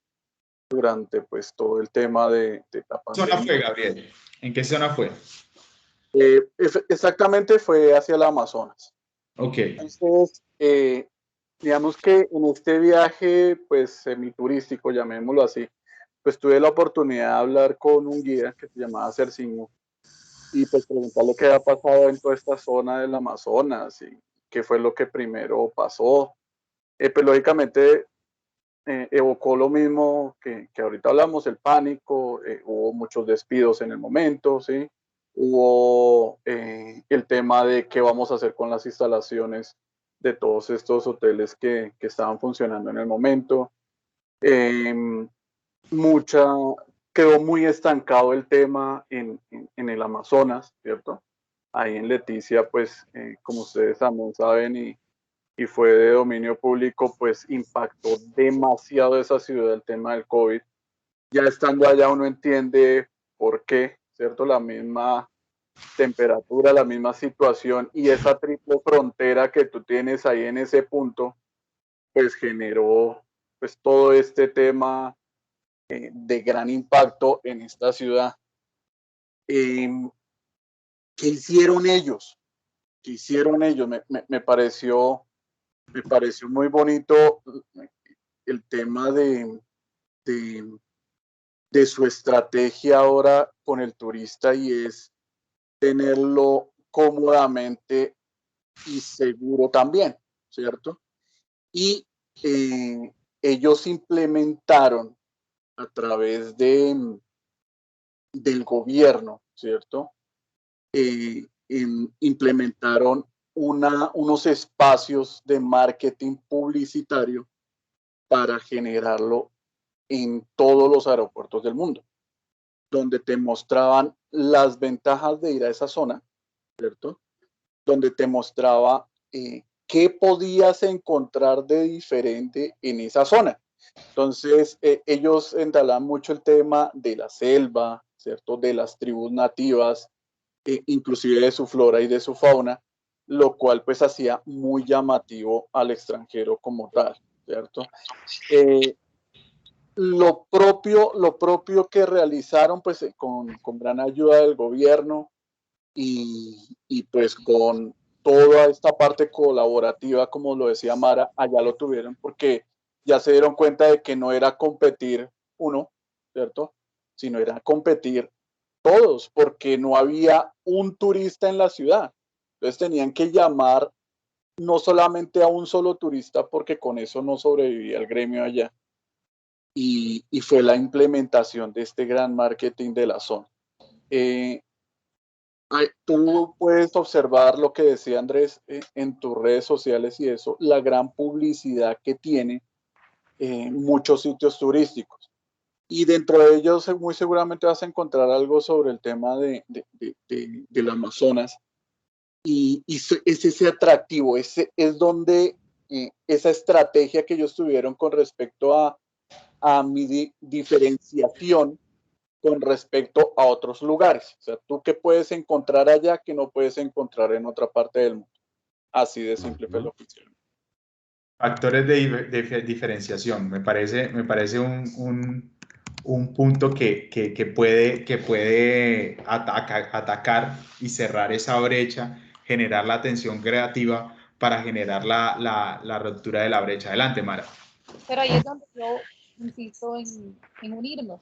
durante pues todo el tema de la ¿Qué zona pandemia. fue, Gabriel? ¿En qué zona fue? Exactamente fue hacia el Amazonas. Ok. Entonces, digamos que en este viaje, pues semiturístico, llamémoslo así, pues tuve la oportunidad de hablar con un guía que se llamaba Cercingo y pues preguntarle qué había pasado en toda esta zona del Amazonas y qué fue lo que primero pasó. Pues lógicamente evocó lo mismo que ahorita hablamos, el pánico, hubo muchos despidos en el momento, ¿sí? Hubo el tema de qué vamos a hacer con las instalaciones de todos estos hoteles que estaban funcionando en el momento. Mucha, quedó muy estancado el tema en el Amazonas, ¿cierto? Ahí en Leticia, pues, como ustedes también saben y fue de dominio público, pues impactó demasiado esa ciudad el tema del COVID. Ya estando allá uno entiende por qué, ¿cierto? La misma temperatura, la misma situación y esa triple frontera que tú tienes ahí en ese punto, pues generó pues todo este tema de gran impacto en esta ciudad. ¿Qué hicieron ellos? ¿Qué hicieron ellos? Me pareció muy bonito el tema de su estrategia ahora con el turista y es tenerlo cómodamente y seguro también, ¿cierto? Y ellos implementaron a través del gobierno, ¿cierto? Implementaron unos espacios de marketing publicitario para generarlo en todos los aeropuertos del mundo, donde te mostraban las ventajas de ir a esa zona, ¿cierto? Donde te mostraba qué podías encontrar de diferente en esa zona. Entonces, ellos entalan mucho el tema de la selva, ¿cierto? De las tribus nativas, inclusive de su flora y de su fauna, lo cual pues hacía muy llamativo al extranjero como tal, ¿cierto? Lo propio que realizaron pues con gran ayuda del gobierno y pues con toda esta parte colaborativa, como lo decía Mara, allá lo tuvieron porque ya se dieron cuenta de que no era competir uno, ¿cierto? Sino era competir todos, porque no había un turista en la ciudad. Entonces tenían que llamar no solamente a un solo turista, porque con eso no sobrevivía el gremio allá. Y fue la implementación de este gran marketing de la zona. Tú puedes observar lo que decía Andrés en tus redes sociales y eso, la gran publicidad que tiene muchos sitios turísticos. Y dentro de ellos muy seguramente vas a encontrar algo sobre el tema del Amazonas. Y es ese atractivo, es donde esa estrategia que ellos tuvieron con respecto a mi diferenciación con respecto a otros lugares. O sea, tú qué puedes encontrar allá que no puedes encontrar en otra parte del mundo. Así de simple fue lo que hicieron. Factores de diferenciación. Me parece un punto que puede atacar y cerrar esa brecha, generar la atención creativa para generar la ruptura de la brecha. Adelante, Mara. Pero ahí es donde yo insisto en unirnos,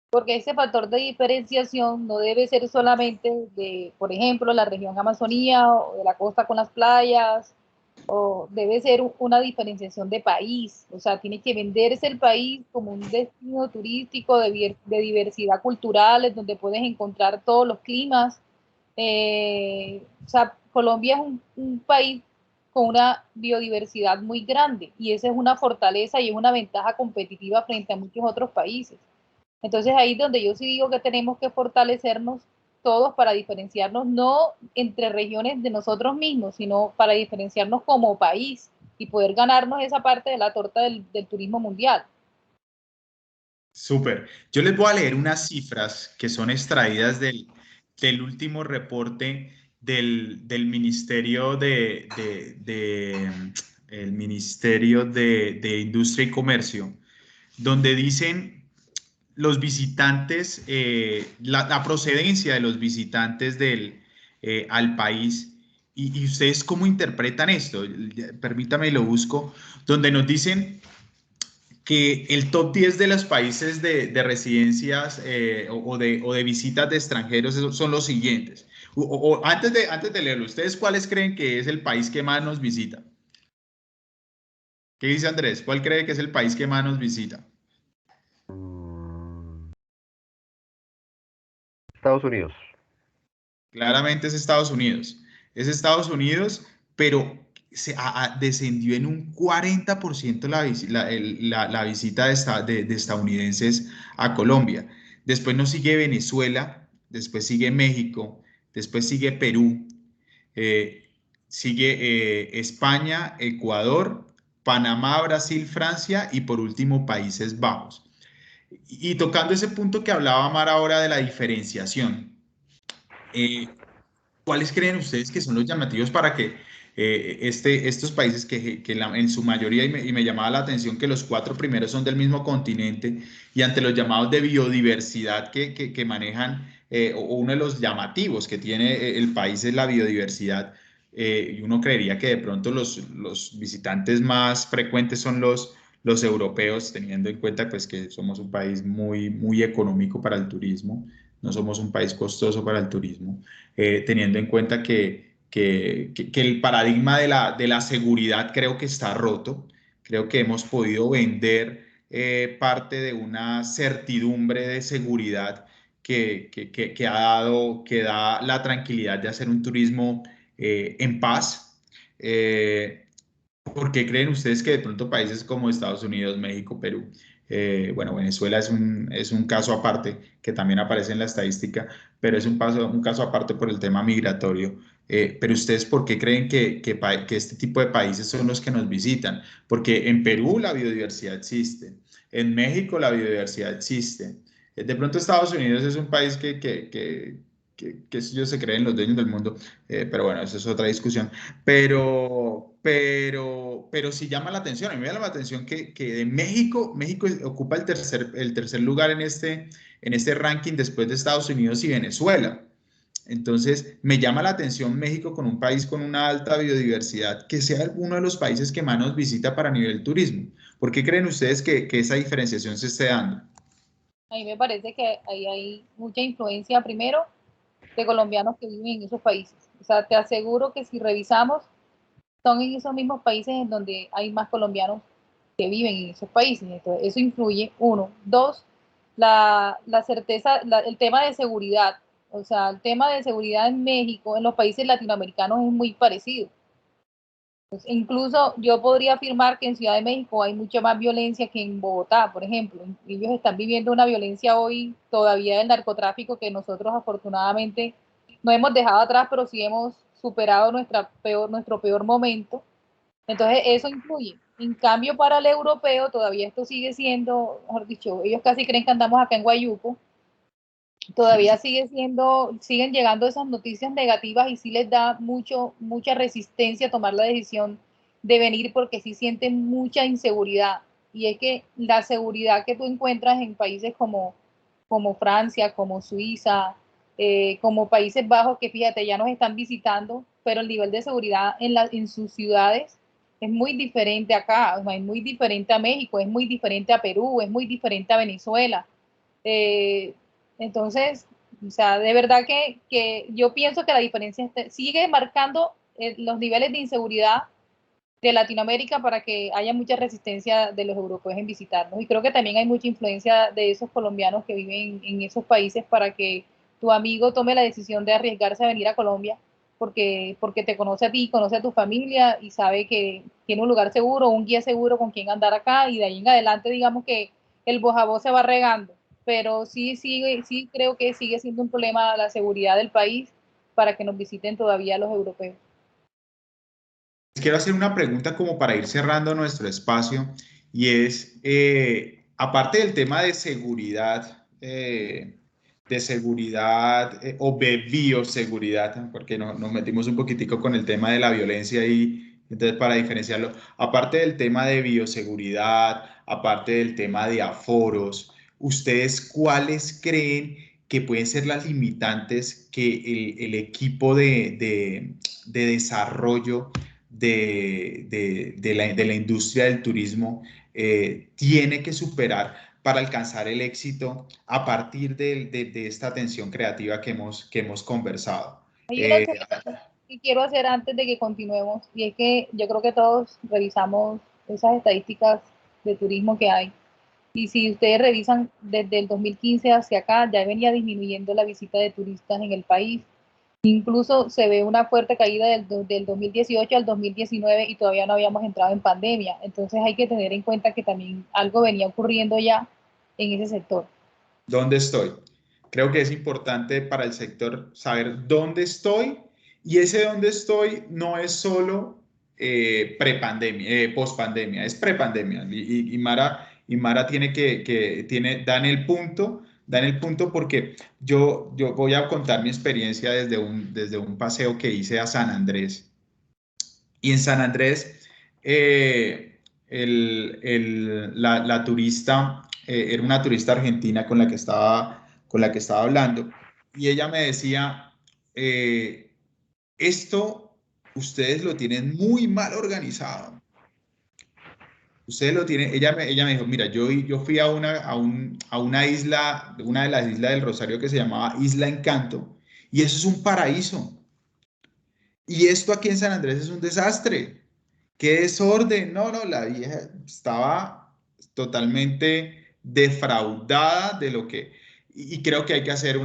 porque ese factor de diferenciación no debe ser solamente de, por ejemplo, la región Amazonía o de la costa con las playas, o debe ser una diferenciación de país, o sea, tiene que venderse el país como un destino turístico de diversidad cultural, en donde puedes encontrar todos los climas. O sea, Colombia es un país con una biodiversidad muy grande y esa es una fortaleza y es una ventaja competitiva frente a muchos otros países. Entonces ahí es donde yo sí digo que tenemos que fortalecernos todos para diferenciarnos, no entre regiones de nosotros mismos, sino para diferenciarnos como país y poder ganarnos esa parte de la torta del turismo mundial. Súper. Yo les voy a leer unas cifras que son extraídas del último reporte del Ministerio el Ministerio de Industria y Comercio, donde dicen los visitantes, la procedencia de los visitantes al país. Y ustedes cómo interpretan esto? Permítame, lo busco, donde nos dicen que el top 10 de los países de residencias o de visitas de extranjeros son los siguientes. Antes de leerlo, ¿ustedes cuáles creen que es el país que más nos visita? ¿Qué dice Andrés? ¿Cuál cree que es el país que más nos visita? Estados Unidos. Claramente es Estados Unidos. Es Estados Unidos, pero descendió en un 40% la visita de estadounidenses a Colombia. Después nos sigue Venezuela, después sigue México, después sigue Perú, eh, sigue España, Ecuador, Panamá, Brasil, Francia y por último Países Bajos. Y tocando ese punto que hablaba Mar ahora de la diferenciación, ¿cuáles creen ustedes que son los llamativos para que estos países en su mayoría, y me llamaba la atención que los 4 primeros son del mismo continente, y ante los llamados de biodiversidad que manejan, o uno de los llamativos que tiene el país es la biodiversidad, y uno creería que de pronto los visitantes más frecuentes son los europeos, teniendo en cuenta pues que somos un país muy económico para el turismo, no somos un país costoso para el turismo, teniendo en cuenta que el paradigma de la seguridad creo que está roto. Creo que hemos podido vender parte de una certidumbre de seguridad que da la tranquilidad de hacer un turismo en paz. ¿Por qué creen ustedes que de pronto países como Estados Unidos, México, Perú, bueno, Venezuela es un caso aparte que también aparece en la estadística, pero es un caso aparte por el tema migratorio? Pero ustedes, ¿por qué creen que este tipo de países son los que nos visitan? Porque en Perú la biodiversidad existe, en México la biodiversidad existe. De pronto Estados Unidos es un país que ellos se creen los dueños del mundo, pero bueno, eso es otra discusión. Pero sí llama la atención. A mí me llama la atención que de México ocupa el tercer lugar en este ranking después de Estados Unidos y Venezuela. Entonces, me llama la atención México con un país con una alta biodiversidad, que sea uno de los países que más nos visita para nivel turismo. ¿Por qué creen ustedes que esa diferenciación se esté dando? A mí me parece que ahí hay mucha influencia, primero, de colombianos que viven en esos países. O sea, te aseguro que si revisamos, son en esos mismos países en donde hay más colombianos que viven en esos países. Entonces, eso influye, uno. Dos, la certeza, el tema de seguridad. O sea, el tema de seguridad en México, en los países latinoamericanos es muy parecido. Pues incluso yo podría afirmar que en Ciudad de México hay mucha más violencia que en Bogotá, por ejemplo. Ellos están viviendo una violencia hoy todavía del narcotráfico que nosotros afortunadamente no hemos dejado atrás, pero sí hemos superado nuestro peor momento. Entonces eso influye. En cambio, para el europeo todavía esto sigue siendo, mejor dicho, ellos casi creen que andamos acá en Guayuco, todavía siguen llegando esas noticias negativas y sí les da mucha resistencia a tomar la decisión de venir porque sí sienten mucha inseguridad. Y es que la seguridad que tú encuentras en países como Francia, como Suiza, como Países Bajos, que fíjate, ya nos están visitando, pero el nivel de seguridad en sus ciudades es muy diferente acá, es muy diferente a México, es muy diferente a Perú, es muy diferente a Venezuela. Eh, entonces, o sea, de verdad que yo pienso que la diferencia sigue marcando los niveles de inseguridad de Latinoamérica para que haya mucha resistencia de los europeos en visitarnos. Y creo que también hay mucha influencia de esos colombianos que viven en esos países para que tu amigo tome la decisión de arriesgarse a venir a Colombia porque te conoce a ti, conoce a tu familia y sabe que tiene un lugar seguro, un guía seguro con quien andar acá y de ahí en adelante digamos que el voz a voz se va regando. Pero sí creo que sigue siendo un problema la seguridad del país para que nos visiten todavía los europeos. Quiero hacer una pregunta como para ir cerrando nuestro espacio y es, aparte del tema de seguridad o de bioseguridad, porque nos metimos un poquitico con el tema de la violencia y Entonces, para diferenciarlo, aparte del tema de bioseguridad, aparte del tema de aforos, ¿ustedes cuáles creen que pueden ser las limitantes que el equipo de desarrollo de la industria del turismo tiene que superar para alcanzar el éxito a partir de esta atención creativa que hemos conversado? Hay una observación que quiero hacer antes de que continuemos, y es que yo creo que todos revisamos esas estadísticas de turismo que hay. Y si ustedes revisan desde el 2015 hacia acá, ya venía disminuyendo la visita de turistas en el país. Incluso se ve una fuerte caída del 2018 al 2019 y todavía no habíamos entrado en pandemia. Entonces hay que tener en cuenta que también algo venía ocurriendo ya en ese sector. ¿Dónde estoy? Creo que es importante para el sector saber dónde estoy, y ese dónde estoy no es solo prepandemia, pospandemia, es prepandemia. Y Mara tiene dan el punto porque yo voy a contar mi experiencia desde un paseo que hice a San Andrés. Y en San Andrés, la turista, era una turista argentina con la que estaba hablando, y ella me decía, esto ustedes lo tienen muy mal organizado. Ustedes lo tienen, ella me dijo, mira, yo fui a una isla, una de las islas del Rosario que se llamaba Isla Encanto, y eso es un paraíso. Y esto aquí en San Andrés es un desastre. ¡Qué desorden! No, no, la vieja estaba totalmente defraudada de lo que... Y creo que hay que hacer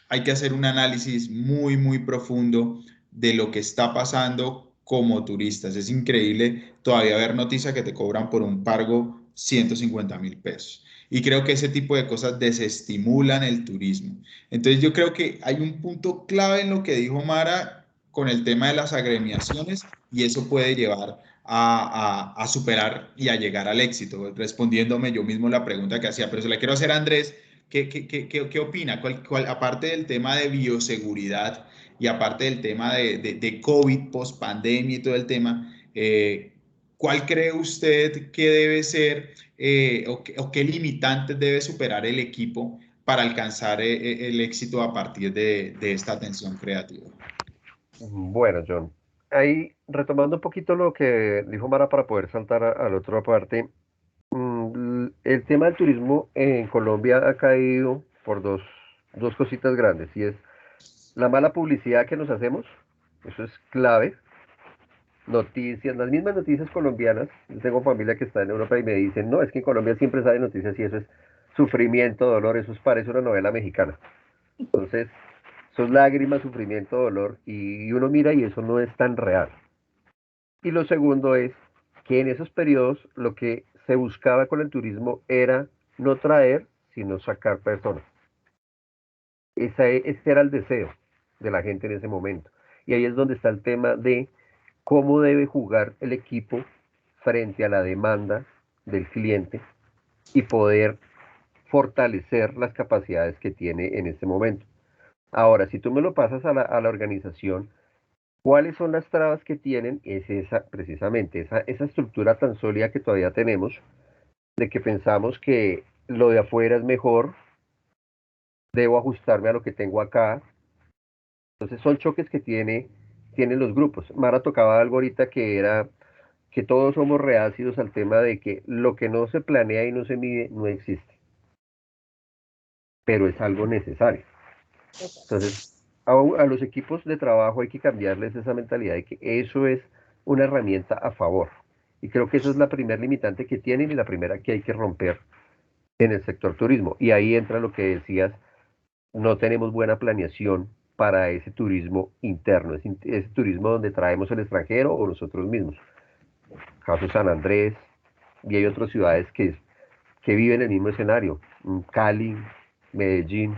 hay que hacer un análisis muy, muy profundo de lo que está pasando como turistas. Es increíble todavía ver noticias que te cobran por un pargo 150.000 pesos. Y creo que ese tipo de cosas desestimulan el turismo. Entonces yo creo que hay un punto clave en lo que dijo Mara con el tema de las agremiaciones, y eso puede llevar a superar y a llegar al éxito. Respondiéndome yo mismo la pregunta que hacía, pero se la quiero hacer a Andrés. ¿Qué opina? Aparte del tema de bioseguridad y aparte del tema de COVID, post pandemia y todo el tema, ¿cuál cree usted que debe ser o qué limitantes debe superar el equipo para alcanzar el éxito a partir de esta atención creativa? Bueno, John, ahí retomando un poquito lo que dijo Mara para poder saltar a la otra parte, el tema del turismo en Colombia ha caído por dos cositas grandes, y es la mala publicidad que nos hacemos, eso es clave. Noticias, las mismas noticias colombianas, yo tengo familia que está en Europa y me dicen, no, es que en Colombia siempre salen noticias y eso es sufrimiento, dolor, eso parece una novela mexicana. Entonces, son lágrimas, sufrimiento, dolor, y uno mira y eso no es tan real. Y lo segundo es que en esos periodos lo que se buscaba con el turismo era no traer, sino sacar personas. Ese era el deseo de la gente en ese momento. Y ahí es donde está el tema de cómo debe jugar el equipo frente a la demanda del cliente y poder fortalecer las capacidades que tiene en este momento. Ahora, si tú me lo pasas a la organización, ¿cuáles son las trabas que tienen? Es precisamente esa estructura tan sólida que todavía tenemos, de que pensamos que lo de afuera es mejor, debo ajustarme a lo que tengo acá. Entonces son choques que tienen los grupos. Mara tocaba algo ahorita que era que todos somos reacios al tema de que lo que no se planea y no se mide no existe, pero es algo necesario. Entonces, a los equipos de trabajo hay que cambiarles esa mentalidad de que eso es una herramienta a favor. Y creo que esa es la primera limitante que tienen y la primera que hay que romper en el sector turismo. Y ahí entra lo que decías, no tenemos buena planeación para ese turismo interno, ese turismo donde traemos el extranjero o nosotros mismos. Caso San Andrés, y hay otras ciudades que viven el mismo escenario, Cali, Medellín.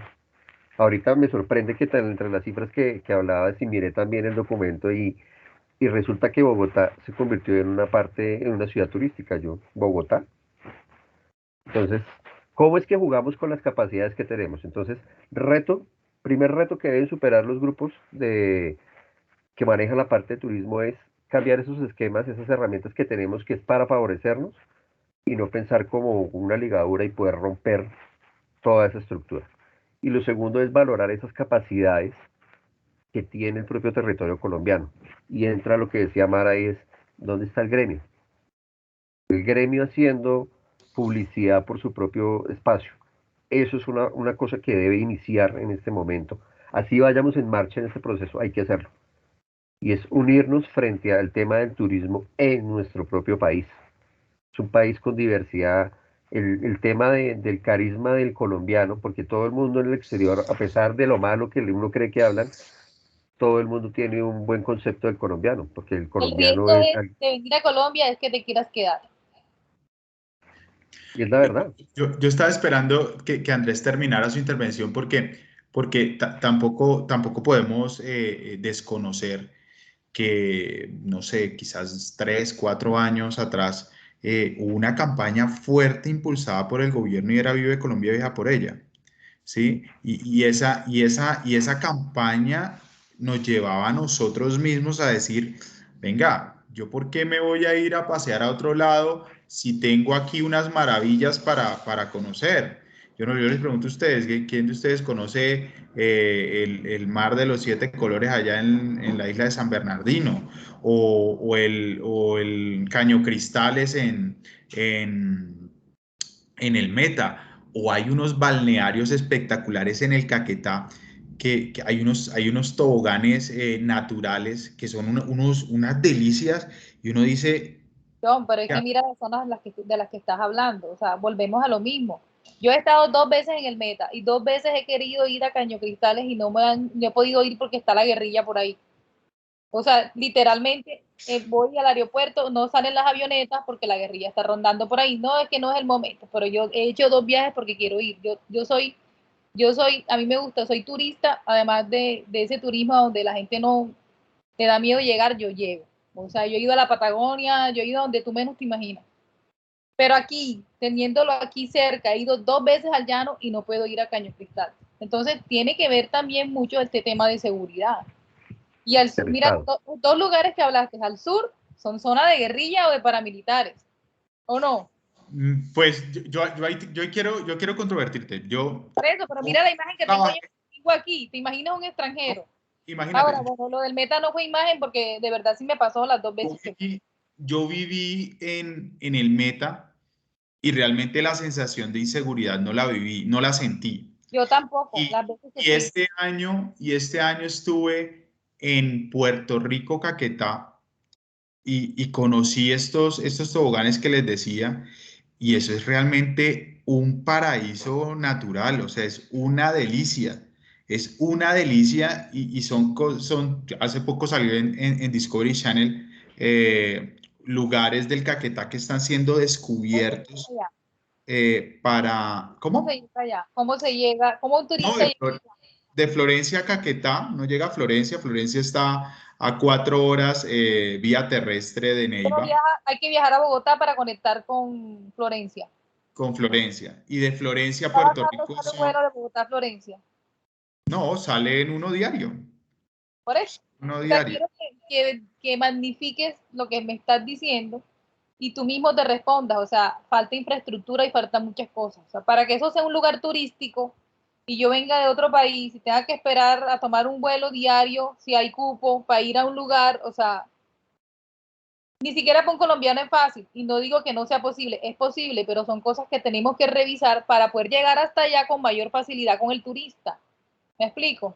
Ahorita me sorprende que entre las cifras que hablabas y miré también el documento y resulta que Bogotá se convirtió en una parte, en una ciudad turística, Bogotá. Entonces, ¿cómo es que jugamos con las capacidades que tenemos? Entonces, primer reto que deben superar los grupos que manejan la parte de turismo es cambiar esos esquemas, esas herramientas que tenemos que es para favorecernos y no pensar como una ligadura y poder romper toda esa estructura. Y lo segundo es valorar esas capacidades que tiene el propio territorio colombiano. Y entra lo que decía Mara, y es, ¿dónde está el gremio? El gremio haciendo publicidad por su propio espacio. Eso es una cosa que debe iniciar en este momento. Así vayamos en marcha en este proceso, hay que hacerlo. Y es unirnos frente al tema del turismo en nuestro propio país. Es un país con diversidad. El tema del carisma del colombiano, porque todo el mundo en el exterior, a pesar de lo malo que uno cree que hablan, todo el mundo tiene un buen concepto del colombiano, porque el El colombiano riesgo es, de venir a Colombia es que te quieras quedar. y es la verdad. Yo estaba esperando que Andrés terminara su intervención porque tampoco podemos desconocer que, no sé, quizás 3, 4 años atrás hubo una campaña fuerte impulsada por el gobierno y era Vive Colombia, viaja por ella, ¿sí? Y esa campaña nos llevaba a nosotros mismos a decir, venga, ¿yo por qué me voy a ir a pasear a otro lado si tengo aquí unas maravillas para conocer? Yo les pregunto a ustedes, ¿quién de ustedes conoce el mar de los 7 colores allá en la isla de San Bernardino? O el Caño Cristales en el Meta, o hay unos balnearios espectaculares en el Caquetá, que hay unos toboganes naturales que son unas delicias, y uno dice, John, pero es que ya, mira las zonas de las que estás hablando, o sea, volvemos a lo mismo. Yo he estado 2 veces en el Meta y 2 veces he querido ir a Caño Cristales y no he podido ir porque está la guerrilla por ahí. O sea, literalmente voy al aeropuerto, no salen las avionetas porque la guerrilla está rondando por ahí. No, es que no es el momento, pero yo he hecho 2 viajes porque quiero ir. A mí me gusta, soy turista, además de ese turismo donde la gente no te da miedo llegar, yo llego. O sea, yo he ido a la Patagonia, yo he ido donde tú menos te imaginas. Pero aquí, teniéndolo aquí cerca, he ido 2 veces al llano y no puedo ir a Caño Cristal. Entonces, tiene que ver también mucho este tema de seguridad. Y al sur, El mira, Estado. 2 lugares que hablaste, al sur son zona de guerrilla o de paramilitares, ¿o no? pues yo quiero controvertirte. Por eso, pero mira la imagen que Trabajé, tengo aquí, te imaginas un ¿no? extranjero. Ahora, Imagínate, bueno, lo del Meta no fue imagen porque de verdad sí me pasó las 2 veces que fui. yo viví en el Meta, y realmente la sensación de inseguridad no la viví, no la sentí. Yo tampoco, Y, las veces que y fui. este año estuve en Puerto Rico, Caquetá, y conocí estos toboganes que les decía, y eso es realmente un paraíso natural, o sea, es una delicia. Es una delicia, y hace poco salió en Discovery Channel, lugares del Caquetá que están siendo descubiertos Allá. ¿Cómo se ¿cómo? llega allá? ¿Cómo se llega? ¿Cómo un No, turista de, llega? Flor- de Florencia a Caquetá, no llega a Florencia. Florencia está a 4 horas vía terrestre de Neiva Hay que viajar a Bogotá para conectar con Florencia. con Florencia. Y de Florencia a ¿Cada Puerto cuánto Rico sale un vuelo de Bogotá a Florencia? no, sale en uno diario. Por eso. Uno O sea, diario. quiero que magnifiques lo que me estás diciendo y tú mismo te respondas. O sea, falta infraestructura y faltan muchas cosas. O sea, para que eso sea un lugar turístico y yo venga de otro país y tenga que esperar a tomar un vuelo diario, si hay cupo, para ir a un lugar, o sea, ni siquiera para un colombiano es fácil. Y no digo que no sea posible, es posible, pero son cosas que tenemos que revisar para poder llegar hasta allá con mayor facilidad con el turista. ¿Me explico?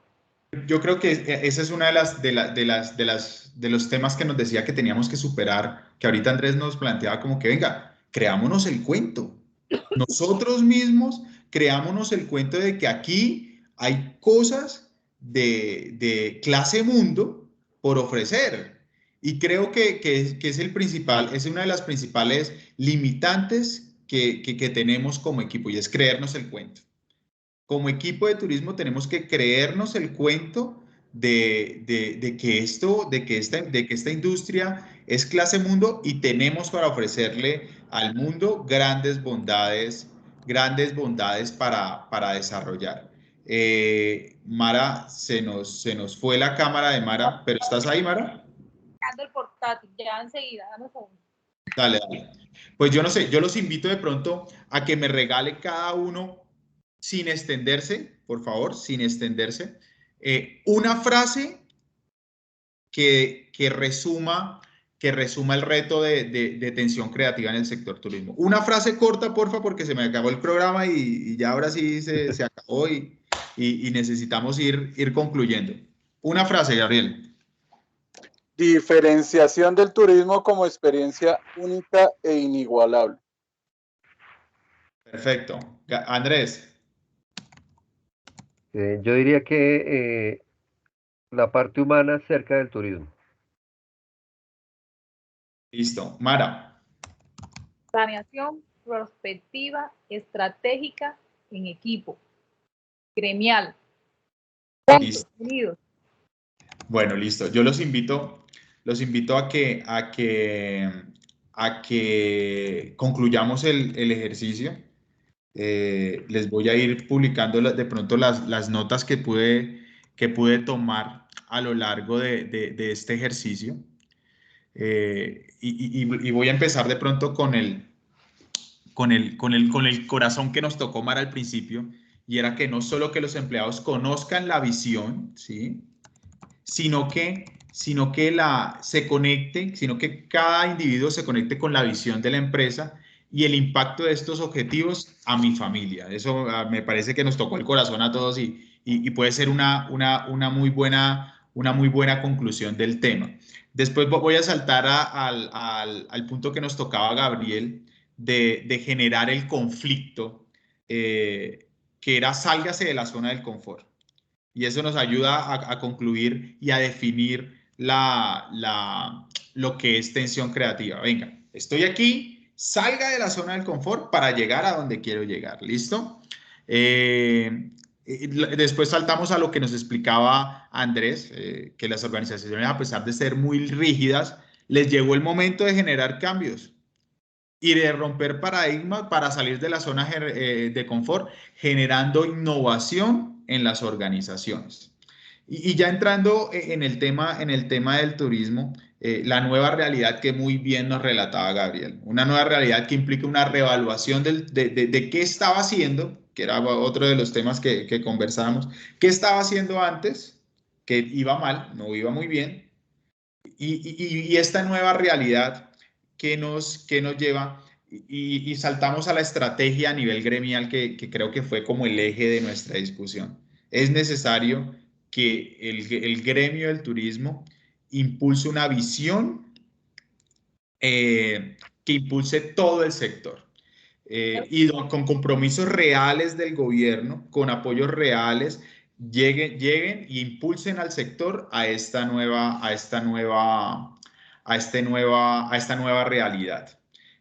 Yo creo que esa es una de los temas que nos decía que teníamos que superar, que ahorita Andrés nos planteaba como que, venga, creámonos el cuento. Nosotros mismos creámonos el cuento de que aquí hay cosas de clase mundo por ofrecer. Y creo que es el principal, es una de las principales limitantes que tenemos como equipo, y es creernos el cuento. Como equipo de turismo tenemos que creernos el cuento de que esta industria es clase mundo, y tenemos para ofrecerle al mundo grandes bondades para desarrollar. Mara, se nos fue la cámara de Mara, pero ¿estás ahí, Mara? El Tati, ya enseguida, dame un segundo. Dale, dale. Pues yo no sé, yo los invito de pronto a que me regale cada uno, sin extenderse, por favor, sin extenderse, una frase que resuma el reto de tensión creativa en el sector turismo. Una frase corta, porfa, porque se me acabó el programa y ya ahora sí se acabó y necesitamos ir concluyendo. Una frase, Gabriel. Diferenciación del turismo como experiencia única e inigualable. Perfecto. Andrés. Yo diría que la parte humana cerca del turismo. Listo. Mara. Planeación, prospectiva, estratégica, en equipo, gremial. Listo. Unidos. Bueno, listo. Yo los invito a que concluyamos el ejercicio. Les voy a ir publicando de pronto las notas que pude tomar a lo largo de este ejercicio. Y voy a empezar de pronto con el corazón que nos tocó, Mara, al principio, y era que no solo que los empleados conozcan la visión, ¿sí?, sino que sino que cada individuo se conecte con la visión de la empresa y el impacto de estos objetivos a mi familia. Eso me parece que nos tocó el corazón a todos y puede ser una muy buena conclusión del tema. Después voy a saltar al punto que nos tocaba, Gabriel, de generar el conflicto, que era sálgase de la zona del confort. Y eso nos ayuda a concluir y a definir lo que es tensión creativa. Venga, estoy aquí, salga de la zona del confort para llegar a donde quiero llegar. ¿Listo? Después saltamos a lo que nos explicaba Andrés, que las organizaciones, a pesar de ser muy rígidas, les llegó el momento de generar cambios y de romper paradigmas para salir de la zona de confort, generando innovación en las organizaciones. Y ya entrando en el tema del turismo, la nueva realidad que muy bien nos relataba Gabriel, una nueva realidad que implica una reevaluación de qué estaba haciendo, que era otro de los temas que conversábamos, qué estaba haciendo antes, que iba mal, no iba muy bien, y esta nueva realidad que nos lleva y saltamos a la estrategia a nivel gremial que creo que fue como el eje de nuestra discusión. Es necesario que el gremio del turismo impulse una visión que impulse todo el sector. Y con compromisos reales del gobierno, con apoyos reales, lleguen y impulsen al sector a esta nueva realidad.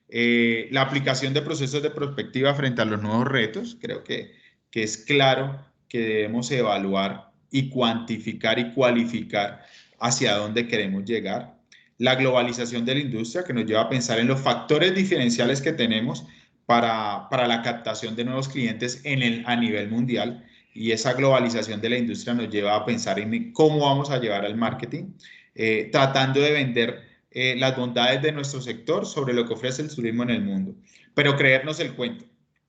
La aplicación de procesos de prospectiva frente a los nuevos retos, creo que es claro que debemos evaluar y cuantificar y cualificar hacia dónde queremos llegar. La globalización de la industria, que nos lleva a pensar en los factores diferenciales que tenemos para la captación de nuevos clientes a nivel mundial, y esa globalización de la industria nos lleva a pensar en cómo vamos a llevar al marketing, tratando de vender las bondades de nuestro sector sobre lo que ofrece el turismo en el mundo, pero creernos el cuento.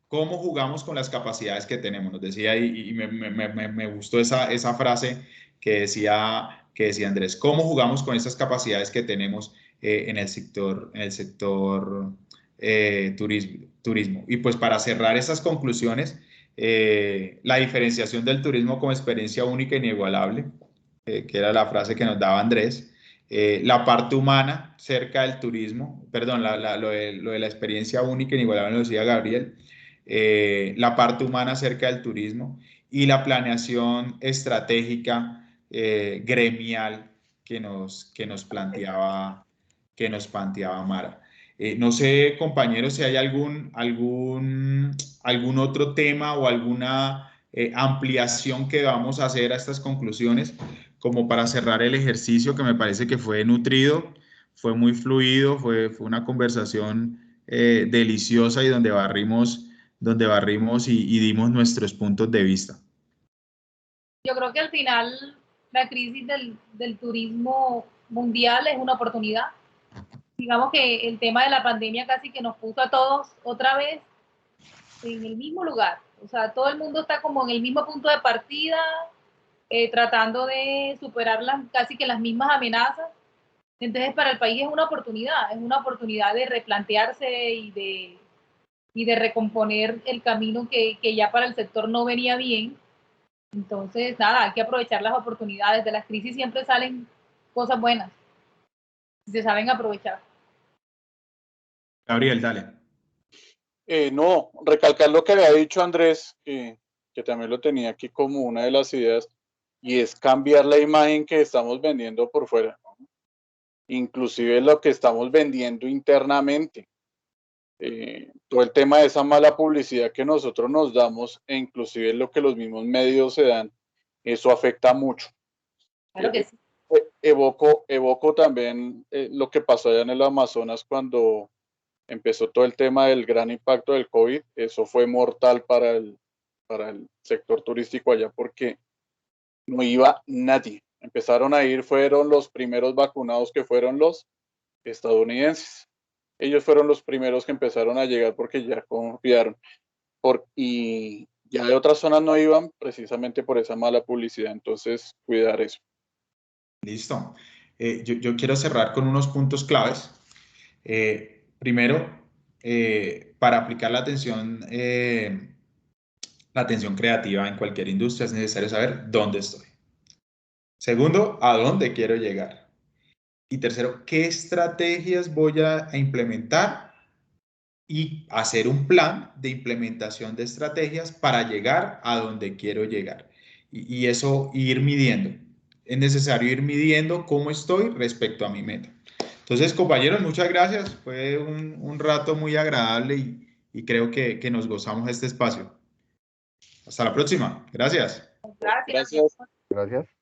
¿Cómo jugamos con las capacidades que tenemos? Nos decía, y me gustó esa frase que decía Andrés, ¿cómo jugamos con esas capacidades que tenemos en el sector turismo? Y pues para cerrar esas conclusiones, la diferenciación del turismo como experiencia única e inigualable, que era la frase que nos daba Andrés, la parte humana cerca del turismo, perdón, lo de la experiencia única e inigualable lo decía Gabriel, la parte humana cerca del turismo y la planeación estratégica gremial que nos planteaba Mara. No sé, compañeros, si hay algún otro tema o alguna ampliación que vamos a hacer a estas conclusiones, como para cerrar el ejercicio, que me parece que fue nutrido, fue muy fluido, fue una conversación deliciosa y donde barrimos y dimos nuestros puntos de vista. Yo creo que al final la crisis del turismo mundial es una oportunidad digamos que el tema de la pandemia casi que nos puso a todos otra vez en el mismo lugar. O sea, todo el mundo está como en el mismo punto de partida, tratando de superar casi que las mismas amenazas. Entonces, para el país es una oportunidad de replantearse y de recomponer el camino que ya para el sector no venía bien. Entonces, nada, hay que aprovechar las oportunidades. De las crisis siempre salen cosas buenas, si se saben aprovechar. Gabriel, dale. No, recalcar lo que había dicho Andrés, que también lo tenía aquí como una de las ideas, y es cambiar la imagen que estamos vendiendo por fuera, ¿no? Inclusive lo que estamos vendiendo internamente. Todo el tema de esa mala publicidad que nosotros nos damos, e inclusive lo que los mismos medios se dan, eso afecta mucho. Claro que sí. Evoco también lo que pasó allá en el Amazonas cuando empezó todo el tema del gran impacto del COVID. Eso fue mortal para el sector turístico allá porque no iba nadie. Empezaron a ir, fueron los primeros vacunados que fueron los estadounidenses. Ellos fueron los primeros que empezaron a llegar porque ya confiaron. Y ya de otras zonas no iban precisamente por esa mala publicidad. Entonces, cuidar eso. Listo. Yo quiero cerrar con unos puntos claves. Primero, para aplicar la atención creativa en cualquier industria es necesario saber dónde estoy. Segundo, a dónde quiero llegar. Y tercero, qué estrategias voy a implementar y hacer un plan de implementación de estrategias para llegar a donde quiero llegar. Y eso ir midiendo. Es necesario ir midiendo cómo estoy respecto a mi meta. Entonces, compañeros, muchas gracias. Fue un rato muy agradable y creo que nos gozamos este espacio. Hasta la próxima. Gracias. Gracias. Gracias. Gracias.